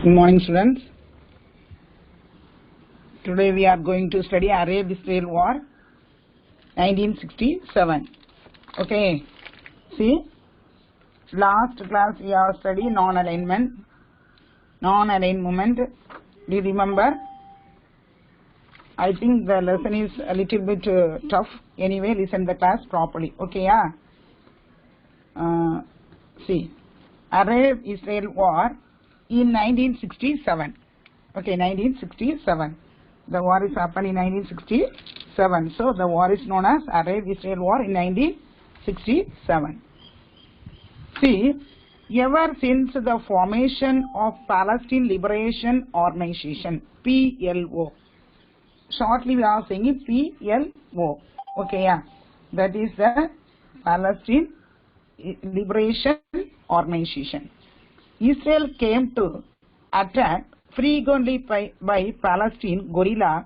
Good morning, students. Today we are going to study Arab-Israel War 1967. Okay. See, last class we have studied non-alignment. Non-alignment. Do you remember? I think the lesson is a little bit tough. Anyway, listen the class properly. Okay, yeah. See, Arab-Israel War in 1967. Okay, 1967. The war is happened in 1967. So the war is known as Arab-Israel War in 1967. See, ever since the formation of Palestine Liberation Organization, PLO. Shortly we are saying it PLO. Okay, yeah. That is the Palestine Liberation Organization. Israel came to attack frequently by Palestine guerrilla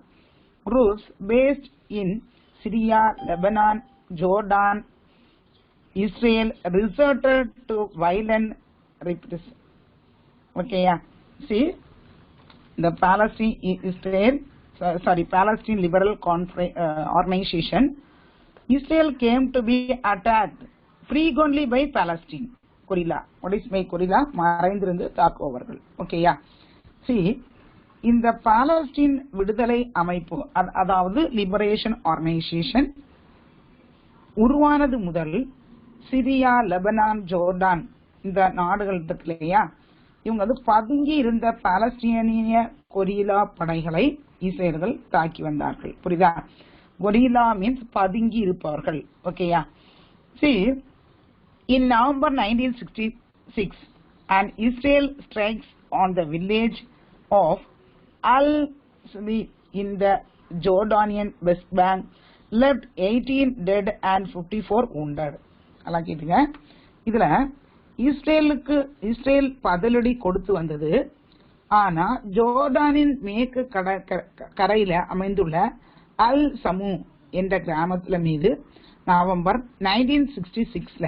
groups based in Syria, Lebanon, Jordan. Israel resorted to violent repression. Okay, yeah. See, the Palestine Liberal Organization. Israel came to be attacked frequently by Palestine guerrilla. What is my guerrilla? மறைந்திருந்து தாக்குபவர்கள். Okay, yeah. See, இந்த பாலஸ்தீன் விடுதலை அமைப்பு, அதாவது liberation organisation உருவானது முதல் Syria, Lebanon, Jordan இந்த நாடுகள் இருக்கு இல்லையா, இவங்க வந்து பதுங்கி இருந்த பாலஸ்தீனிய கொரில்லா படைகளை இஸ்ரேலர்கள் தாக்கி வந்தார்கள். புரியுதா? கொரில்லா மீன்ஸ் பதுங்கி இருப்பவர்கள். ஓகேயா? See, in November 1966, an Israel strikes on the village of Al-Sali in the Jordanian West Bank, left 18 dead and 54 wounded. அలా கேட்டுங்க. இதுல இஸ்ரேல் பதிலடி கொடுத்து வந்தது. ஆனா ஜோர்டானின் மேற்கு கரையில அமைந்துள்ள அல் சமூ என்ற கிராமத்துல மீது நவம்பர் 1966ல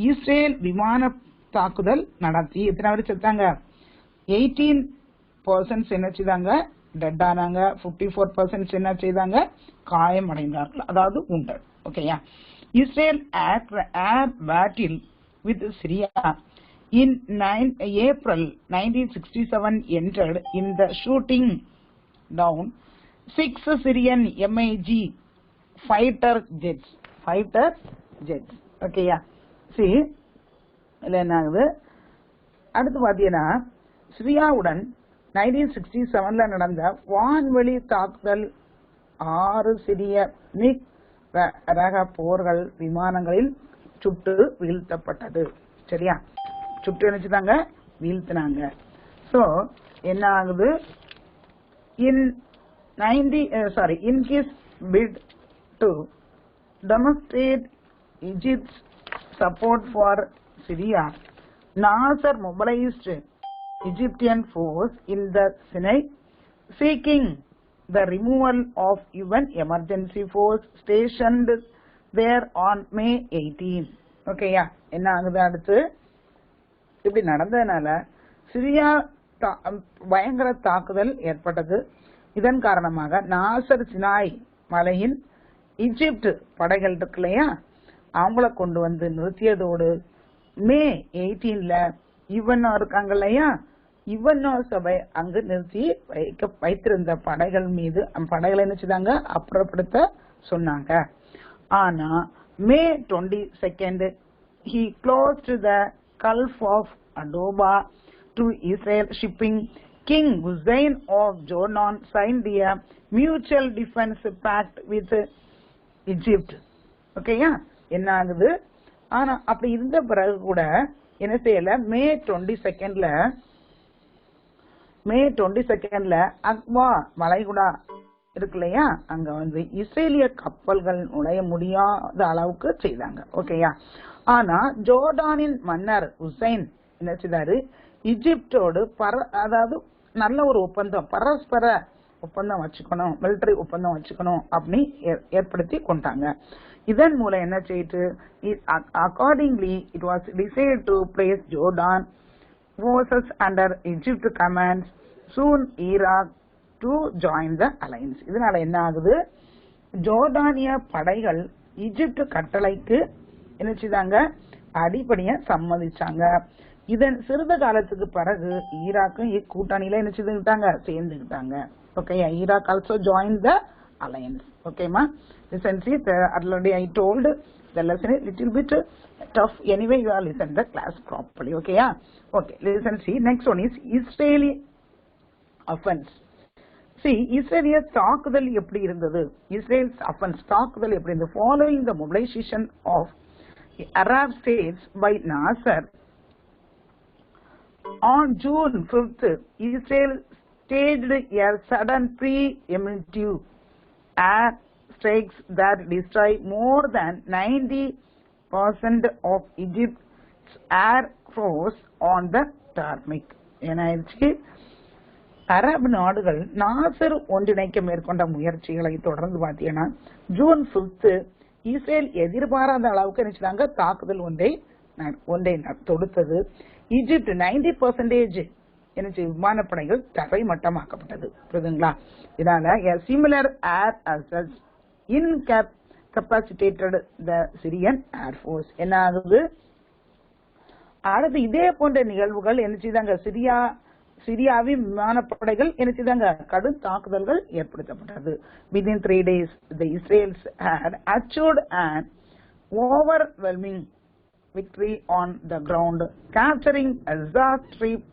இஸ்ரேல் விமான தாக்குதல் நடத்தி எத்தனை பேர் செத்தாங்க? 18% என்ன செய்தாங்க? டெட் ஆனாங்க. 54% என்ன செய்தாங்க? காயம் அடைந்தார்கள், அதாவது உண்டர். ஓகேயா? Israel air battle with Syria in April 1967 entered in the shooting down 6 Syrian MiG fighter jets. ஓகேயா? See, இல்ல என்ன ஆகுது? அடுத்து பாத்தீங்கன்னா சிரியாவுடன் 1967ல நடந்த வான்வெளி தாக்குதல் 6 சிறிய மிக் ரக போர்கள் விமானங்களில் சுட்டு வீழ்த்தப்பட்டது. சரியா? சுட்டு நினைச்சுதாங்க வீழ்த்தினாங்க. சோ என்ன ஆகுது? in his bid to demonstrate Egypt's support for Syria, Nasser mobilized Egyptian force in the Sinai, seeking the removal of UN emergency force stationed there on May 18. ஓகேயா? என்ன ஆகுது? அடுத்து இப்படி நடந்ததுனால சிரியா பயங்கர தாக்குதல் ஏற்பட்டது. இதன் காரணமாக நாசர் சினாய் மலையின் ஈஜிப்ட் படைகள் இருக்கு இல்லையா, அவங்கள கொண்டு வந்து நிறுத்தியதோடு மே 18ல யுஎன்ஓ இருக்காங்க இல்லையா, யுஎன்ஓ சபை அங்கு நிறுத்தி வைத்திருந்த படைகள் மீது படைகளை நினைச்சுதாங்க அப்புறப்படுத்த சொன்னாங்க. ஆனா மே 22nd he closed the Gulf of Aqaba to Israel shipping. King Hussein of Jordan signed a mutual defense pact with Egypt. ஓகேயா? என்ன ஆகுது? ஆனா அப்படி இருந்த பிறகு கூட என்ன செய்யல? மே 22nd அக்வா மலைகுடா இருக்கு இல்லையா, அங்க வந்து இஸ்ரேலிய கப்பல்கள் நுழைய முடியாத அளவுக்கு செய்தாங்க. ஓகேயா? ஆனா ஜோர்டானின் மன்னர் ஹுசைன் என்ன செய்தாரு? ஈஜிப்டோடு அதாவது நல்ல ஒரு ஒப்பந்தம், பரஸ்பர ஒப்பந்தம் வச்சுக்கணும், மிலிட்டரி ஒப்பந்தம் வச்சுக்கணும் அப்படின்னு ஏற்படுத்தி கொண்டாங்க. இதன் மூலம் என்ன செய்து, accordingly it was decided to place Jordan forces under Egypt commands soon Iraq to join the alliance. இதனால என்ன ஆகுது, ஜோர்டானிய படைகள் ஈஜிப்ட் கட்டளைக்கு என்ன செய்தாங்க, அடிப்படையா சம்மதிச்சாங்க. இதன் சிறிது காலத்துக்கு பிறகு ஈராக்கும் இக்கூட்டணியில என்ன செய்துக்கிட்டாங்க, சேர்ந்துக்கிட்டாங்க. Okay, Iraq also join the alliance. Okay ma, listen, see, already I told the lesson is little bit tough. Anyway, you are listen the class properly. Okay, yeah. Okay, listen, see, next one is Israeli offense. See, Israeli தாக்குதல் எப்படி இருந்தது, Israel's offense தாக்குதல் எப்படி இருந்தது. Following the mobilization of Arab states by Nasser on June 5th, Israel staged a sudden preemptive air strikes that destroyed more than 90% of Egypt's air force on the tarmac. என்னாச்சு, அரபு நாடுகள் நாசர் ஒன்றிணைக்க மேற்கொண்ட முயற்சிகளை தொடர்ந்து பார்த்தீங்கன்னா ஜூன் 5 இஸ்ரேல் எதிர்பாராத அளவுக்கு நினைச்சாங்க தாக்குதல் ஒன்றை தொடுத்தது. ஈஜிப்ட் 90% என்ன விமானப்படைகள் தரைமட்டமாக்கப்பட்டது. புரியுதுங்களா? இதனால similar air assaults incapacitated the Syrian air force. என்ன ஆகுது, அடுத்து இதே போன்ற நிகழ்வுகள் என்ன செய்தாங்க, சிரியாவின் விமானப்படைகள் என்ன செய்தாங்க, கடும் தாக்குதல்கள் ஏற்படுத்தப்பட்டது. Within 3 days, the Israelis had achieved an overwhelming victory on the ground, capturing Gaza Strip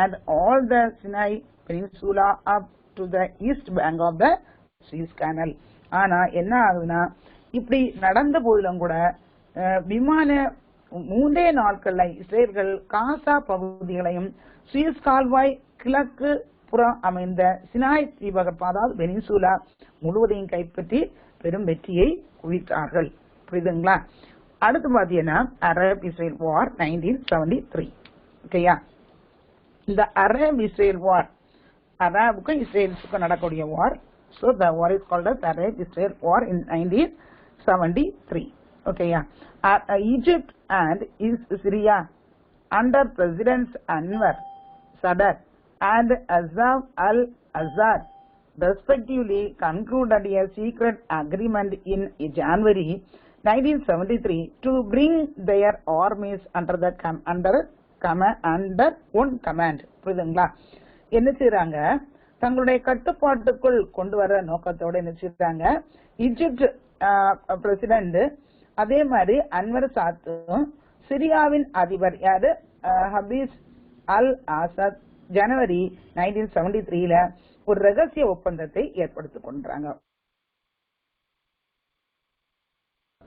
and all the Sinai Peninsula up to the east bank of the Suez Canal. ஆனா என்ன ஆகுதுன்னா, இப்படி நடந்த போதிலும் கூட விமான 3 நாட்கள்ல இஸ்ரேல்கள் காசா பகுதிகளையும் சுயஸ் கால்வாய் கிழக்கு புறம் அமைந்த சினாய் தீபகற்பம் அதாவது பெனின்சூலா முழுவதையும் கைப்பற்றி பெரும் வெற்றியை குவித்தார்கள். புரியுதுங்களா? அடுத்து பாத்தீங்கன்னா அரப் இஸ்ரேல் வார் 1973. ஓகேயா, இந்த அரப் இஸ்ரேல் வார், அரபுக்கும் இஸ்ரேலுக்கும் நடக்கூடிய வார். So the war is called as Arab Israel War in 1973. Okay, yeah. Egypt and Syria under Presidents Anwar Sadat and Azam al-Assad respectively concluded a secret agreement in January 1973 to bring their armies under one command. புரியுதுங்களா? என்ன செய்றாங்க, தங்களுடைய கட்டுப்பாட்டுக்குள் கொண்டு வர நோக்கத்தோட என்ன செய்றாங்க, ஈஜிப்ட் பிரசிடென்ட் அதே மாதிரி அன்வர் சாத்தும் சிரியாவின் அதிபர் யாரு ஹபீஸ் அல் ஆசாத் ஜனவரி 1973 ஒரு ரகசிய ஒப்பந்தத்தை ஏற்படுத்திக் கொண்டாங்க.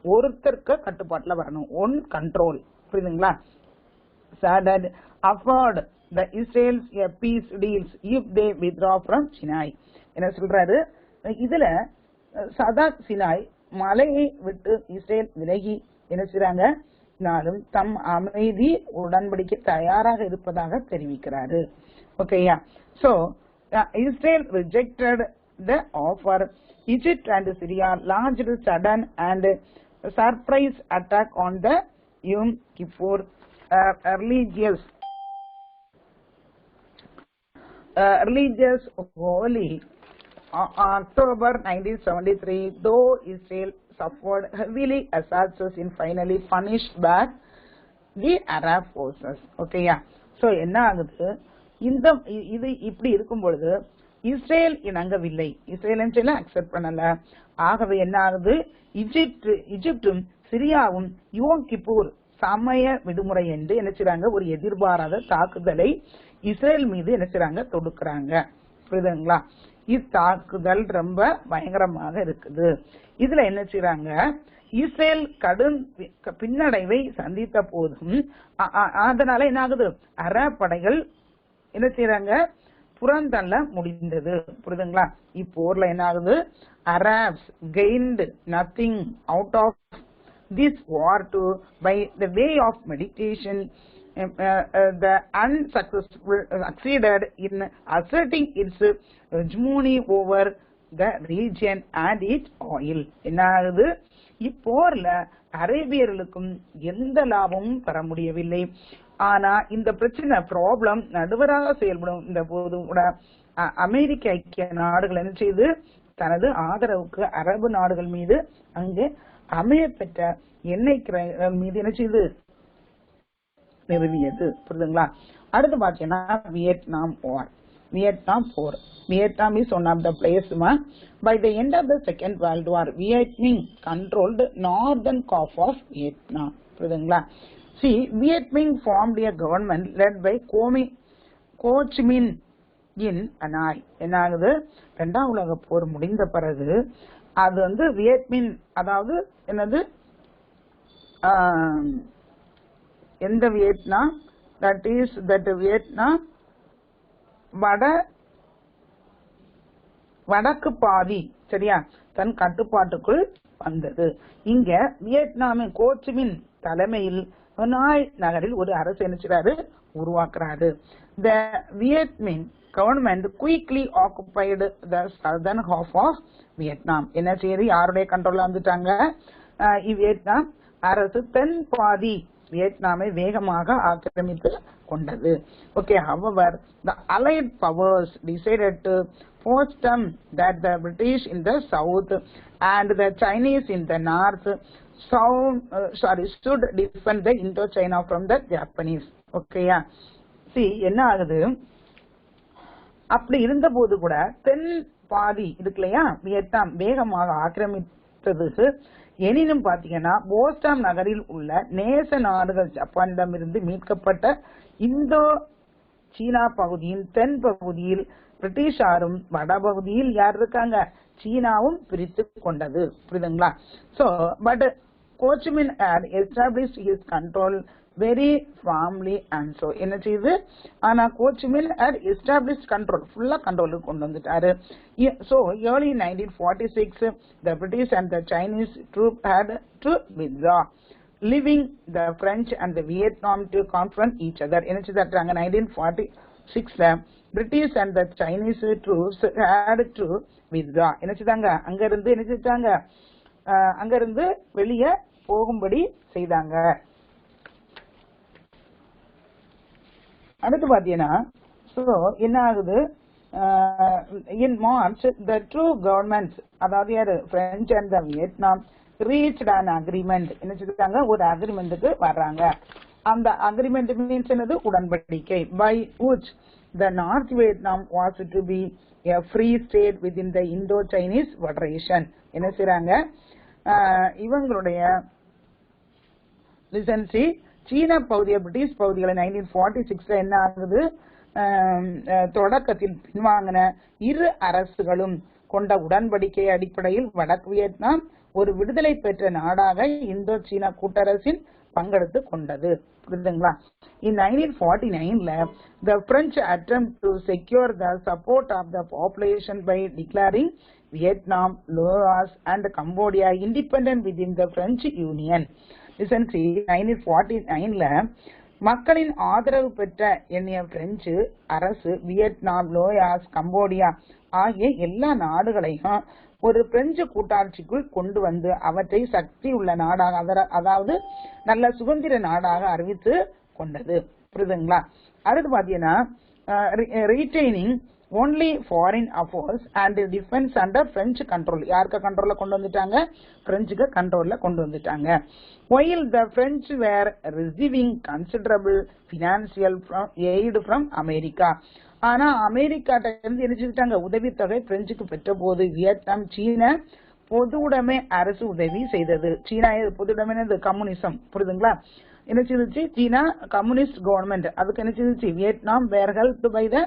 ஒருத்தருக்கு கட்டுப்பாட்டுல வரணும், ஒன் கண்ட்ரோல். புரியுதுங்களா? Sadat afford the Israel's peace deals if they withdraw from Sinai. என்ன சொல்றாரு, இதுல சதாத் சினாய் மலையை விட்டு இஸ்ரேல் விலகி என்ன செய்றாங்க, நாளும் தம் அமைதி உடன்படிக்கை தயாராக இருப்பதாக தெரிவிக்கிறாரு. ஓகேயா? So Israel rejected the offer. Egypt and Syria launched sudden and surprise attack on the Yom Kippur religious holy October 1973, though Israel suffered heavily assaults in finally punished back the Arab forces. Okay, yeah. So என்ன ஆகுது, இது இப்படி இருக்கும் பொழுது Israel இணங்கவில்லை, Israel accept பண்ணல. ஆகவே என்ன ஆகுது, ஈஜிப்டும் சிரியாவும் யோம் கிப்பூர் சமய விடுமுறை என்று என்ன செய்றாங்க, ஒரு எதிர்பாராத தாக்குதலை இஸ்ரேல் மீது என்ன செய்றாங்க, தொடுக்கிறாங்க. புரியுதுங்களா? இத்தாக்குதல் ரொம்ப பயங்கரமாக இருக்குது. இதுல என்ன செய்றாங்க, இஸ்ரேல் கடும் பின்னடைவை சந்தித்த போதும் அதனால என்ன ஆகுது, அரபு படைகள் என்ன செய்றாங்க, புறந்தள்ள முடிந்தது. புரியுதுங்களா? இப்போர்ல என்ன ஆகுது, Arabs gained nothing out of this war too by the way of meditation. The unsuccessful succeeded in asserting its hegemony over the region and its oil. என்ன ஆகுது, இப்போர்ல அரேபியர்களுக்கும் எந்த லாபமும் பெற முடியவில்லை. ஆனா இந்த பிரச்சனை ப்ராப்ளம் நடுவராக செயல்படும் இந்த போது கூட அமெரிக்க ஐக்கிய நாடுகள் என்ன செய்து தனது ஆதரவுக்கு அரபு நாடுகள் மீது அங்கு அமைய பெற்ற எண்ணெய் மீது என்ன செய்து நிறுவியது. புரியுதுங்களா? அடுத்து பாத்தீங்கன்னா Vietnam war. Vietnam is one of the place. By the end of the Second World War, Vietnam controlled northern half of Vietnam. புரியுதுங்களா? See, Vietnam formed a government led by Ho Chi Minh in Hanoi. என்ன ஆகுது? இரண்டாம் உலக போர் முடிந்த பிறகு அது வந்து Viet Minh, அதாவது என்னது, எந்த வியட்நாம், that வியட்நாம் வடக்கு பாதி சரியா தன் கட்டுப்பாட்டுக்குள் வந்தது. இங்க வியட்நாமின் ஹோ சி மின் தலைமையில் ஹனாய் நகரில் ஒரு அரசு என்ன உருவாக்குறாரு. The Vietnam government quickly occupied the southern half of Vietnam. என்ன செய்யுது? யாருடைய கண்ட்ரோல்ல வந்துட்டாங்க? வியட்நாம் அரசு தென் பாதி வியட்நாமை வேகமாக ஆக்கிரமித்து கொண்டது. Okay, however, the Allied powers decided to force them that the British in the south and the Chinese in the north should defend the Indochina from the Japanese. Okay, see, என்ன ஆகுது? அப்படி இருந்த போது கூட தென் பாதி இருக்கு இல்லையா வியட்நாம் வேகமாக ஆக்கிரமித்ததுக்கு, எனினும் பாத்தீங்கன்னா போஸ்டாம் நகரில் உள்ள நேச நாடுகள் ஜப்பானிடமிருந்து மீட்கப்பட்ட இந்தோ சீனா பகுதியின் தென் பகுதியில் பிரிட்டிஷாரும் வடபகுதியில் யார் இருக்காங்க? சீனாவும் பிரித்து கொண்டது. புரியுதுங்களா? So, but Ho Chi Minh had established his control very firmly and so என்ன செய்யுது? ஆனா Ho Chi Minh had established control, ஃபுல்லா கண்ட்ரோலுக்கு கொண்டு வந்துட்டாரு. So, early 1946, the British and the Chinese troops had to withdraw, leaving the French and the Vietnam to confront each other. என்ன செய்தாங்க? 1946 British and the Chinese troops had to withdraw. என்ன செய்தாங்க? அங்கிருந்து என்ன செஞ்சாங்க? அங்கிருந்து வெளியே போகும்படி செய்தாங்க. அடுத்து பாத்தீங்கன்னா என்ன ஆகுது? In March the two governments, அதாவது யாரு? French and the Vietnam reached an agreement. என்ன செஞ்சாங்க? ஒரு அக்ரிமெண்ட்டுக்கு வர்றாங்க. அந்த அக்ரிமெண்ட் மீன்ஸ் என்னது? உடன்படிக்கை. by which the North Vietnam was to be a free state within the Indo-Chinese Federation. என்ன செய்றாங்க? இவங்களுடைய லிசன்சி சீன பகுதியை பிரிட்டிஷ் பகுதிகளை 1946 என்ன ஆகுது? தொடக்கத்தில் பின்வாங்கின இரு அரசுகளும் கொண்ட உடன்படிக்கை அடிப்படையில் வடக்கு வியட்நாம் ஒரு விடுதலை பெற்ற நாடாக இந்தோ சீனா கூட்டரசின் பங்கெடுத்து கொண்டது. புரியுதுங்களா? In 1949 the French attempt to secure the support of the population by declaring Vietnam, Laos and Cambodia independent within the French Union. Listen, 1949 மக்களின் ஆதரவு பெற்ற எண்ணிய பிரெஞ்சு அரசு வியட்நாம், லோயாஸ், கம்போடியா ஆகிய எல்லா நாடுகளையும் ஒரு பிரெஞ்சு கூட்டாட்சிக்குள் கொண்டு வந்து அவற்றை சக்தி உள்ள நாடாக, அதாவது நல்ல சுதந்திர நாடாக அறிவித்து கொண்டது. புரியுதுங்களா? அடுத்து பாத்தீங்கன்னா retaining only foreign affairs and defense under French control. யாருக்கு கண்ட்ரோல்ல கொண்டு வந்துட்டாங்க? பிரெஞ்சுக்கு கண்ட்ரோல்ல கொண்டு வந்துட்டாங்க. While the French were receiving considerable financial aid from America. ஆனா அமெரிக்காட்ட இருந்து என்ன செஞ்சுட்டாங்க? உதவித்தொகை பிரெஞ்சுக்கு பெற்ற போது வியட்நாம் சீன பொது உடைமை அரசு உதவி செய்தது. சீனா பொது உடைமை கம்யூனிசம். புரியுதுங்களா? என்ன செய்துச்சு? சீனா கம்யூனிஸ்ட் கவர்மெண்ட். அதுக்கு என்ன செய்துச்சு? Vietnam were helped by the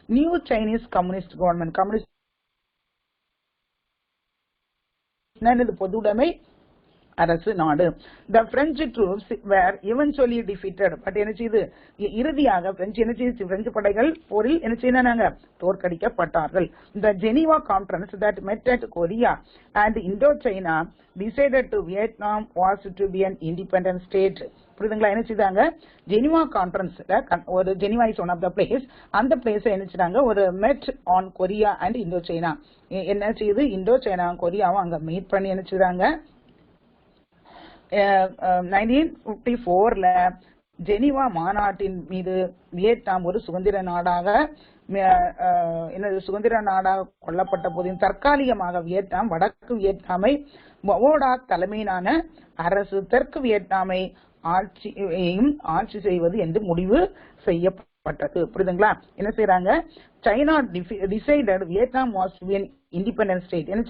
new Chinese communist government. Communist பொதுவுடைமை அரசு நாடு. The French troops were eventually defeated. But என்ன செய்து? இறுதியாக பிரெஞ்சு என்ன செய்து? பிரெஞ்சு படைகள் போரில் என்ன செய்தாங்க? தோற்கடிக்கப்பட்டார்கள். The Geneva Conference that met at Korea and Indochina decided to Vietnam was to be an independent state. புரியுதுங்களா? என்ன செய்தாங்க? ஜெனிவா கான்ஃபரன்ஸ்ல, ஒரு Geneva is one of the place, அந்த பிளேஸ் என்ன செய்தாங்க? ஒரு met on Korea and Indo China. என்ன செய்யுது? இந்தோ சைனா கொரியாவும் அங்க மீட் பண்ணி என்ன செய்தாங்க? 1954 ஜெனீவா மாநாட்டின் மீது வியட்நாம் ஒரு சுதந்திர நாடாக கொள்ளப்பட்ட போதிலும் தற்காலிகமாக வியட்நாம் வடக்கு வியட்நாமை மவோடா தலைமையிலான அரசு தெற்கு வியட்நாமை ஆட்சி செய்வது என்று முடிவு செய்யப்பட்டது. புரியுதுங்களா? என்ன செய்யறாங்க? China decided Vietnam was to be an independent state. என்ன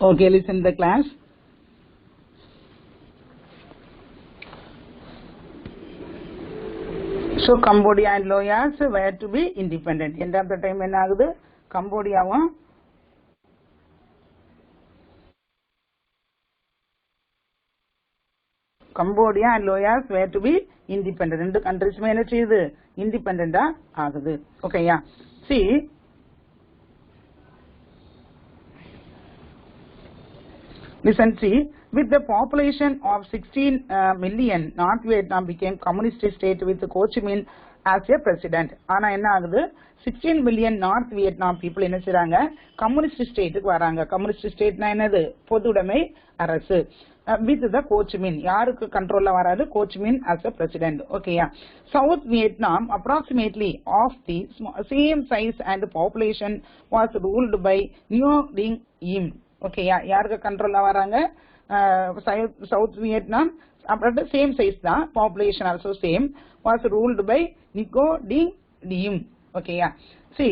Okay, listen to the class. So Cambodia and Laos were to be independent. End of the time என்ன ஆகுது? கம்போடியாவும் Cambodia and Laos were to be independent. ரெண்டு கண்ட்ரீஸ்மே என்ன செய்யுது? இண்டிபெண்டண்டா ஆகுது. ஓகேயா? See, listen, see, with the population of 16 million, North Vietnam became communist state with Ho Chi Minh as a president. ஆனா என்ன ஆகுது? 16 million North Vietnam people என்ன செய்றாங்க? கம்யூனிஸ்ட் ஸ்டேட்டுக்கு வராங்க. கம்யூனிஸ்ட் ஸ்டேட்னா என்னது? பொதுவுடைமை அரசு. with the Ho Chi Minh. யாருக்கு கண்ட்ரோல்ல வராது? Ho Chi Minh as a president. ஓகேயா? South Vietnam approximately of the same size and population was ruled by Ngo Dinh Diem. ஓகேயா? யாருக்கு கண்ட்ரோல்ல வராங்க? சவுத் வியட்நாம் அப்புறம் சேம் சைஸ் தான், population also same, was ruled by Ngo Dinh டியும். ஓகேயா? சி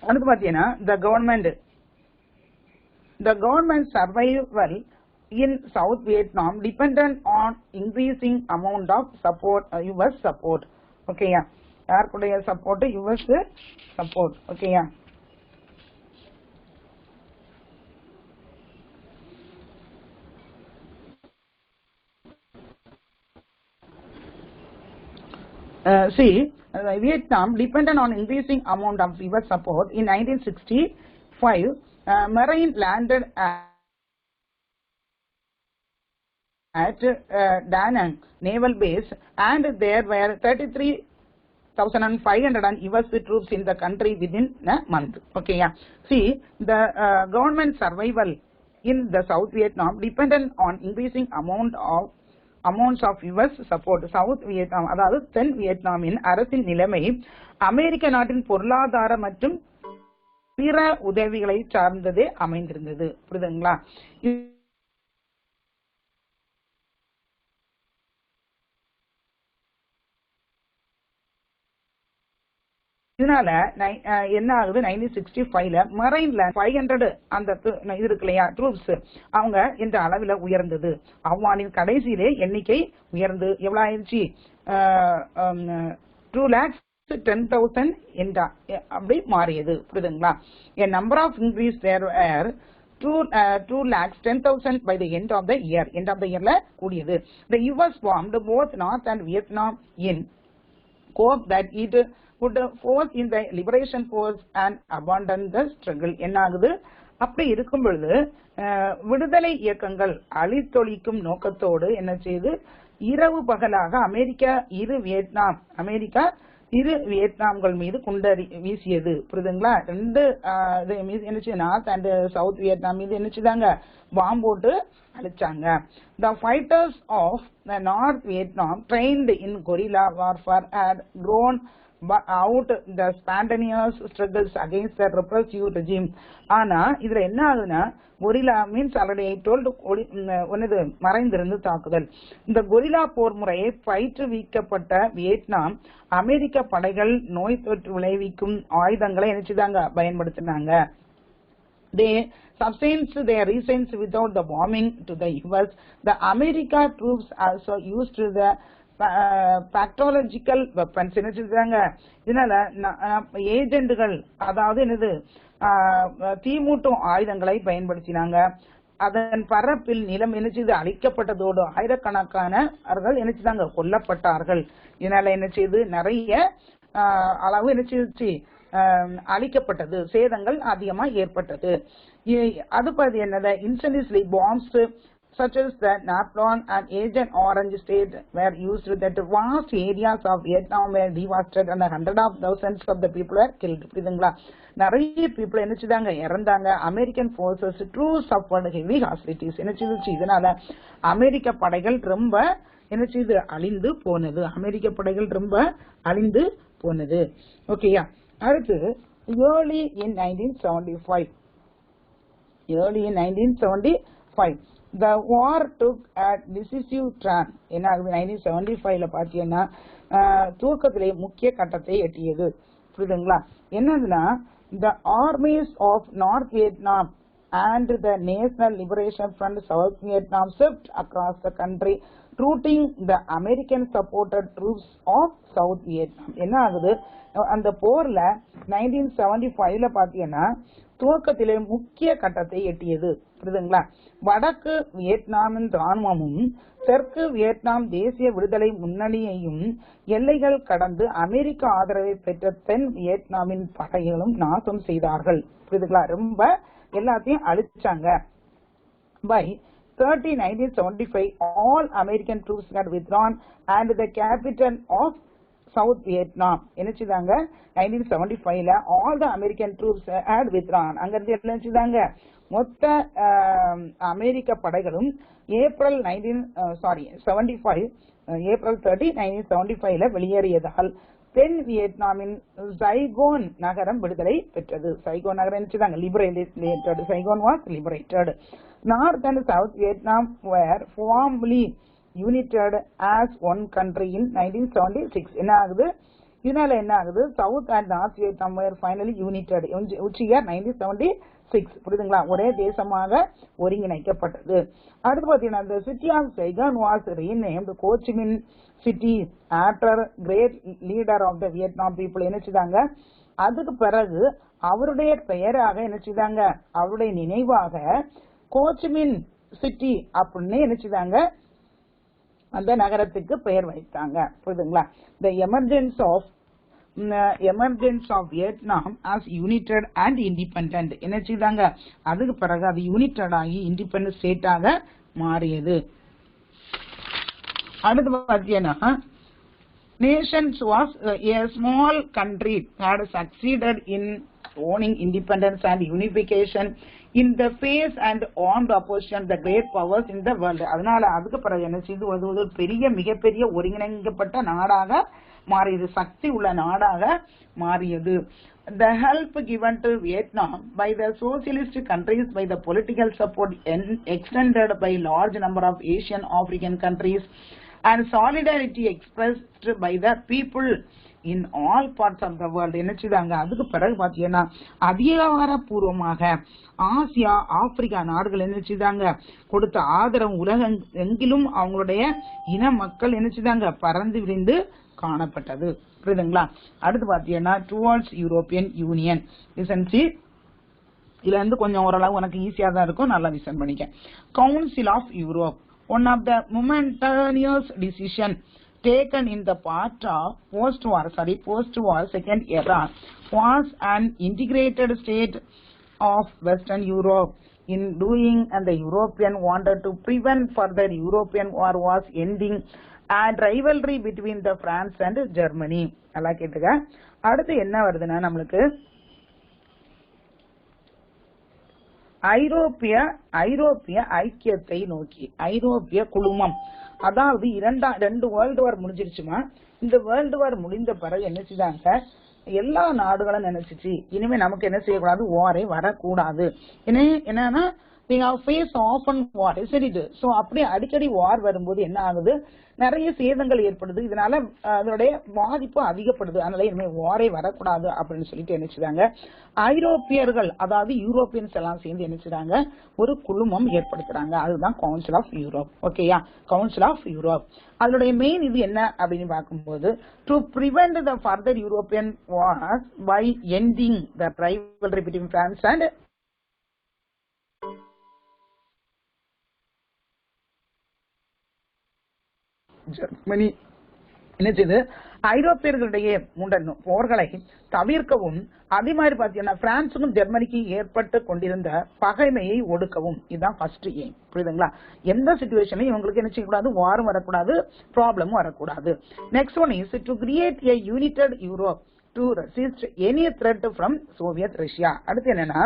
அடுத்து பாத்தீங்கன்னா the government survival in South Vietnam dependent on increasing amount of support, US support. ஓகேயா? யாருக்குடைய சப்போர்ட்? US support. ஓகேயா? See, Vietnam depended on increasing amount of US support. In 1965, Marine landed at Da Nang naval base, and there were 33,500 US troops in the country within a month. Okay, yeah. See, the government survival in the South Vietnam depended on increasing amount of amounts of US support. South Vietnam அதாவது தென் வியட்நாமின் அரசின் நிலைமை அமெரிக்க நாட்டின் பொருளாதார மற்றும் பிற உதவிகளை சார்ந்ததே அமைந்திருந்தது. புரியுதுங்களா? இதனால என்ன ஆகுது, 1965ல மரைன் லேண்ட் 500 அந்த இது இருக்கு இல்லையா ட்ரூப்ஸ், அவங்க இந்த அளவில் உயர்ந்தது. அவ்வாண்டின் கடைசியிலே எண்ணிக்கை உயர்ந்து எவ்வளவு ஆயிடுச்சு, 2,10,000 என்றா அப்படி மாறியது. புரியுதுங்களா? a number of increase there were 2,10,000 by the end of the year. end of the yearல கூடியது. the US formed both North and Vietnam in hope that it would force in the liberation force and abandon the struggle. என்ன ஆகுது, அப்படி இருக்கும் பொழுது விடுதலை இயக்கங்கள் அழித்தொழிக்கும் நோக்கத்தோடு என்ன செய்து இரவு பகலாக அமெரிக்கா இரு வியட்நாம்கள் மீது குண்டறி வீசியது. புரியுதுங்களா? ரெண்டு என்ன நார்த் அண்ட் சவுத் வியட்நாம் மீது என்னச்சுதாங்க பாம்பு போட்டு அழிச்சாங்க. The fighters of the North Vietnam trained in guerrilla warfare had grown out the spontaneous struggles against the repressive regime. ஆனா இதுல என்ன ஆகுதுன்னா, கொரில்லா மீன்ஸ் ஆல்ரெடி டோல்டு ஒன்னது மறைந்திருந்து தாக்குதல். இந்த கொரில்லா போர் முறையை பயிற்றுவிக்கப்பட்ட வியட்நாம் அமெரிக்க படைகள் நோய் தொற்று விளைவிக்கும் ஆயுதங்களை நினைச்சுதாங்க பயன்படுத்தினாங்க. They sustained their resistance without the bombing to the US. The American troops also used the bacteriological weapons என்ன செஞ்சாங்க. இதனால ஏஜென்ட்கள் அதாவது என்னது தீமூட்டும் ஆயுதங்களை பயன்படுத்தினாங்க. அதன் பரப்பில் நிலம் என்ன செய்து அழிக்கப்பட்டதோடு ஆயிரக்கணக்கானவர்கள் என்ன செய்தாங்க கொல்லப்பட்டார்கள். இதனால என்ன செய்து நிறைய அளவு என்ன செய்து அழிக்கப்பட்டது, சேதங்கள் அதிகமா ஏற்பட்டது. அது பத்தி என்னது இன்சென்டிவ்லி palms such as the Napalm and Agent Orange state were used that vast areas of Vietnam were devastated and hundreds of thousands of the people were killed. புரியுதுங்களா? நிறைய people என்ன செய்தாங்க இறந்தாங்க. American forces too suffered heavy hostilities. என்ன செய்துச்சு, இதனால அமெரிக்க படைகள் ரொம்ப என்ன செய்து அழிந்து போனது. அமெரிக்க படைகள் ரொம்ப அழிந்து போனது. ஓகேயா? அடுத்து early in 1975 the war took a decisive turn. என்ன ஆகுது, 1975ல பாத்தீங்கன்னா துவக்கத்திலே முக்கிய கட்டத்தை எட்டியது. புரியுதுங்களா? என்னதுன்னா, the armies of North Vietnam and the National Liberation Front South Vietnam swept across the country recruiting the American supported troops of South Vietnam. என்ன ஆகுது, அந்த போர்ல 1975ல பாத்தீங்கன்னா துவக்கத்திலே முக்கிய கட்டத்தை எட்டியது. புரியுதுங்களா? வடக்கு வியட்நாமின் ராணுவமும் தெற்கு வியட்நாம் தேசிய விடுதலை முன்னணியையும் எல்லைகள் கடந்து அமெரிக்க ஆதரவை பெற்ற தென் வியட்நாமின் படைகளும் நாசம் செய்தார்கள். புரியுதுங்களா? ரொம்ப எல்லாத்தையும் அழிச்சாங்க. By 1975 all American troops had withdrawn and the capital of South Vietnam என்ன செய்தாங்க 1975ல all the American troops had withdrawn. அங்க இருந்து என்ன செய்தாங்க, மொத்த அமெரிக்க படைகளும் ஏப்ரல் 30 1975ல வெளியேறியதால் தென் வியட்நாமின் சைகோன் நகரம் விடுதலை பெற்றது. சைகோன் நகரம் என்ன liberated. Saigon was liberated. North and south Vietnam were formally united as one country in 1976. என்ன ஆகுது, இதனால என்ன ஆகுது, south and north Vietnam were finally united which year 1976. புரியுதுங்களா? ஒரே தேசமாக ஒருங்கிணைக்கப்பட்டது. அடுத்து பாத்தீங்கன்னா the city of Saigon was renamed Ho Chi Minh City after great leader of the Vietnam people. என்ன செய்தாங்க, அதுக்கு பிறகு அவருடைய பெயராக என்ன செய்தாங்க, அவருடைய நினைவாக Ho Chi Minh City அப்படின்னு என்ன செய்தாங்க அந்த நகரத்துக்கு பெயர் வைத்தாங்க. புரியுதுங்களா? the emergence of Vietnam as united and independent என்ன செய்தாங்க, அதுக்கு பிறகு அது யுனைடெட் ஆகி இண்டிபெண்டன்ட் ஸ்டேட்டாக மாறியது. அடுத்து பார்த்தீங்கன்னா nations was a small country had succeeded in owning independence and unification in the face and armed opposition the great powers in the world. அதனால அதுக்கு பிறகு என்ன செய்து ஒரு பெரிய மிகப்பெரிய ஒருங்கிணைக்கப்பட்ட நாடாக மாறியது, சக்தி உள்ள நாடாக மாறியது. The help given to Vietnam by the socialist countries, by the political support extended by large number of Asian African countries, and solidarity expressed by the people in all parts of the world. என்ன செய்தாங்க அதுக்கு பிறகு பாத்தீங்கன்னா அதிகாரப்பூர்வமாக Asia Africa நாடுகள் என்ன செய்தாங்க கொடுத்த ஆதரவு உலகம் எங்கிலும் அவங்களுடைய இன மக்கள் என்ன செய்தாங்க பறந்து விரிந்து காணப்பட்டது. புரியுதுங்களா? அடுத்து பாத்தீங்கன்னா டுவார்ட்ஸ் யூரோப்பியன் யூனியன். இதுல இருந்து கொஞ்சம் ஓரளவு உனக்கு ஈஸியா தான் இருக்கும், நல்லா லிசன் பண்ணிக்க. Council of Europe, one of the momentous decision taken in the part of post-war second era, was an integrated state of Western Europe. In doing, and the European wanted to prevent further European war was ending and rivalry between the France and Germany. நல்லா கேட்டுங்க. அடுத்து என்ன வருதுன்னா நம்மளுக்கு ஐரோப்பிய ஐக்கியத்தை நோக்கி ஐரோப்பிய குழுமம். அதாவது ரெண்டு வேர்ல்டு வார் முடிஞ்சிருச்சுமா. இந்த வேர்ல்டு வார் முடிந்த பிறகு என்ன செய்தாங்க எல்லா நாடுகளும் நினைச்சிச்சு இனிமே நமக்கு என்ன செய்யக்கூடாது, வாரே வரக்கூடாது. என்னன்னா we have faced often war, isn't it? So அப்படியே அடிக்கடி வார் வரும்போது என்ன ஆகுது, நிறைய சேதங்கள் ஏற்படுது, இதனால அதனுடைய பாதிப்பு அதிகப்படுது, அதனால இனிமே வாரே வரக்கூடாது அப்படின்னு சொல்லிட்டு என்ன செய்றாங்க ஐரோப்பியர்கள், அதாவது யூரோப்பியன்ஸ் எல்லாம் சேர்ந்து என்ன செய்றாங்க ஒரு குழுமம் ஏற்படுத்துறாங்க. அதுதான் கவுன்சில் ஆஃப் யூரோப். ஓகேயா? Council of Europe. அதனுடைய மெயின் இது என்ன அப்படின்னு பார்க்கும்போது to prevent the further European wars by ending the rivalry between France and Germany. என்ன செய்து ஐரோப்பியர்களுடைய போர்களை தவிர்க்கவும், அதே மாதிரி பாத்தீங்கன்னா பிரான்சுக்கும் ஜெர்மனிக்கு ஏற்பட்டு கொண்டிருந்த பகைமையை ஒடுக்கவும். இதுதான் ஃபர்ஸ்ட் எய்ம். புரியுதுங்களா? எந்த சிச்சுவேஷன்லயும் இவங்களுக்கு என்ன செய்யக்கூடாது, வாரும் வரக்கூடாது, ப்ராப்ளமும் வரக்கூடாது. Next one is to create a united Europe to resist any threat from Soviet Russia. அடுத்து என்னன்னா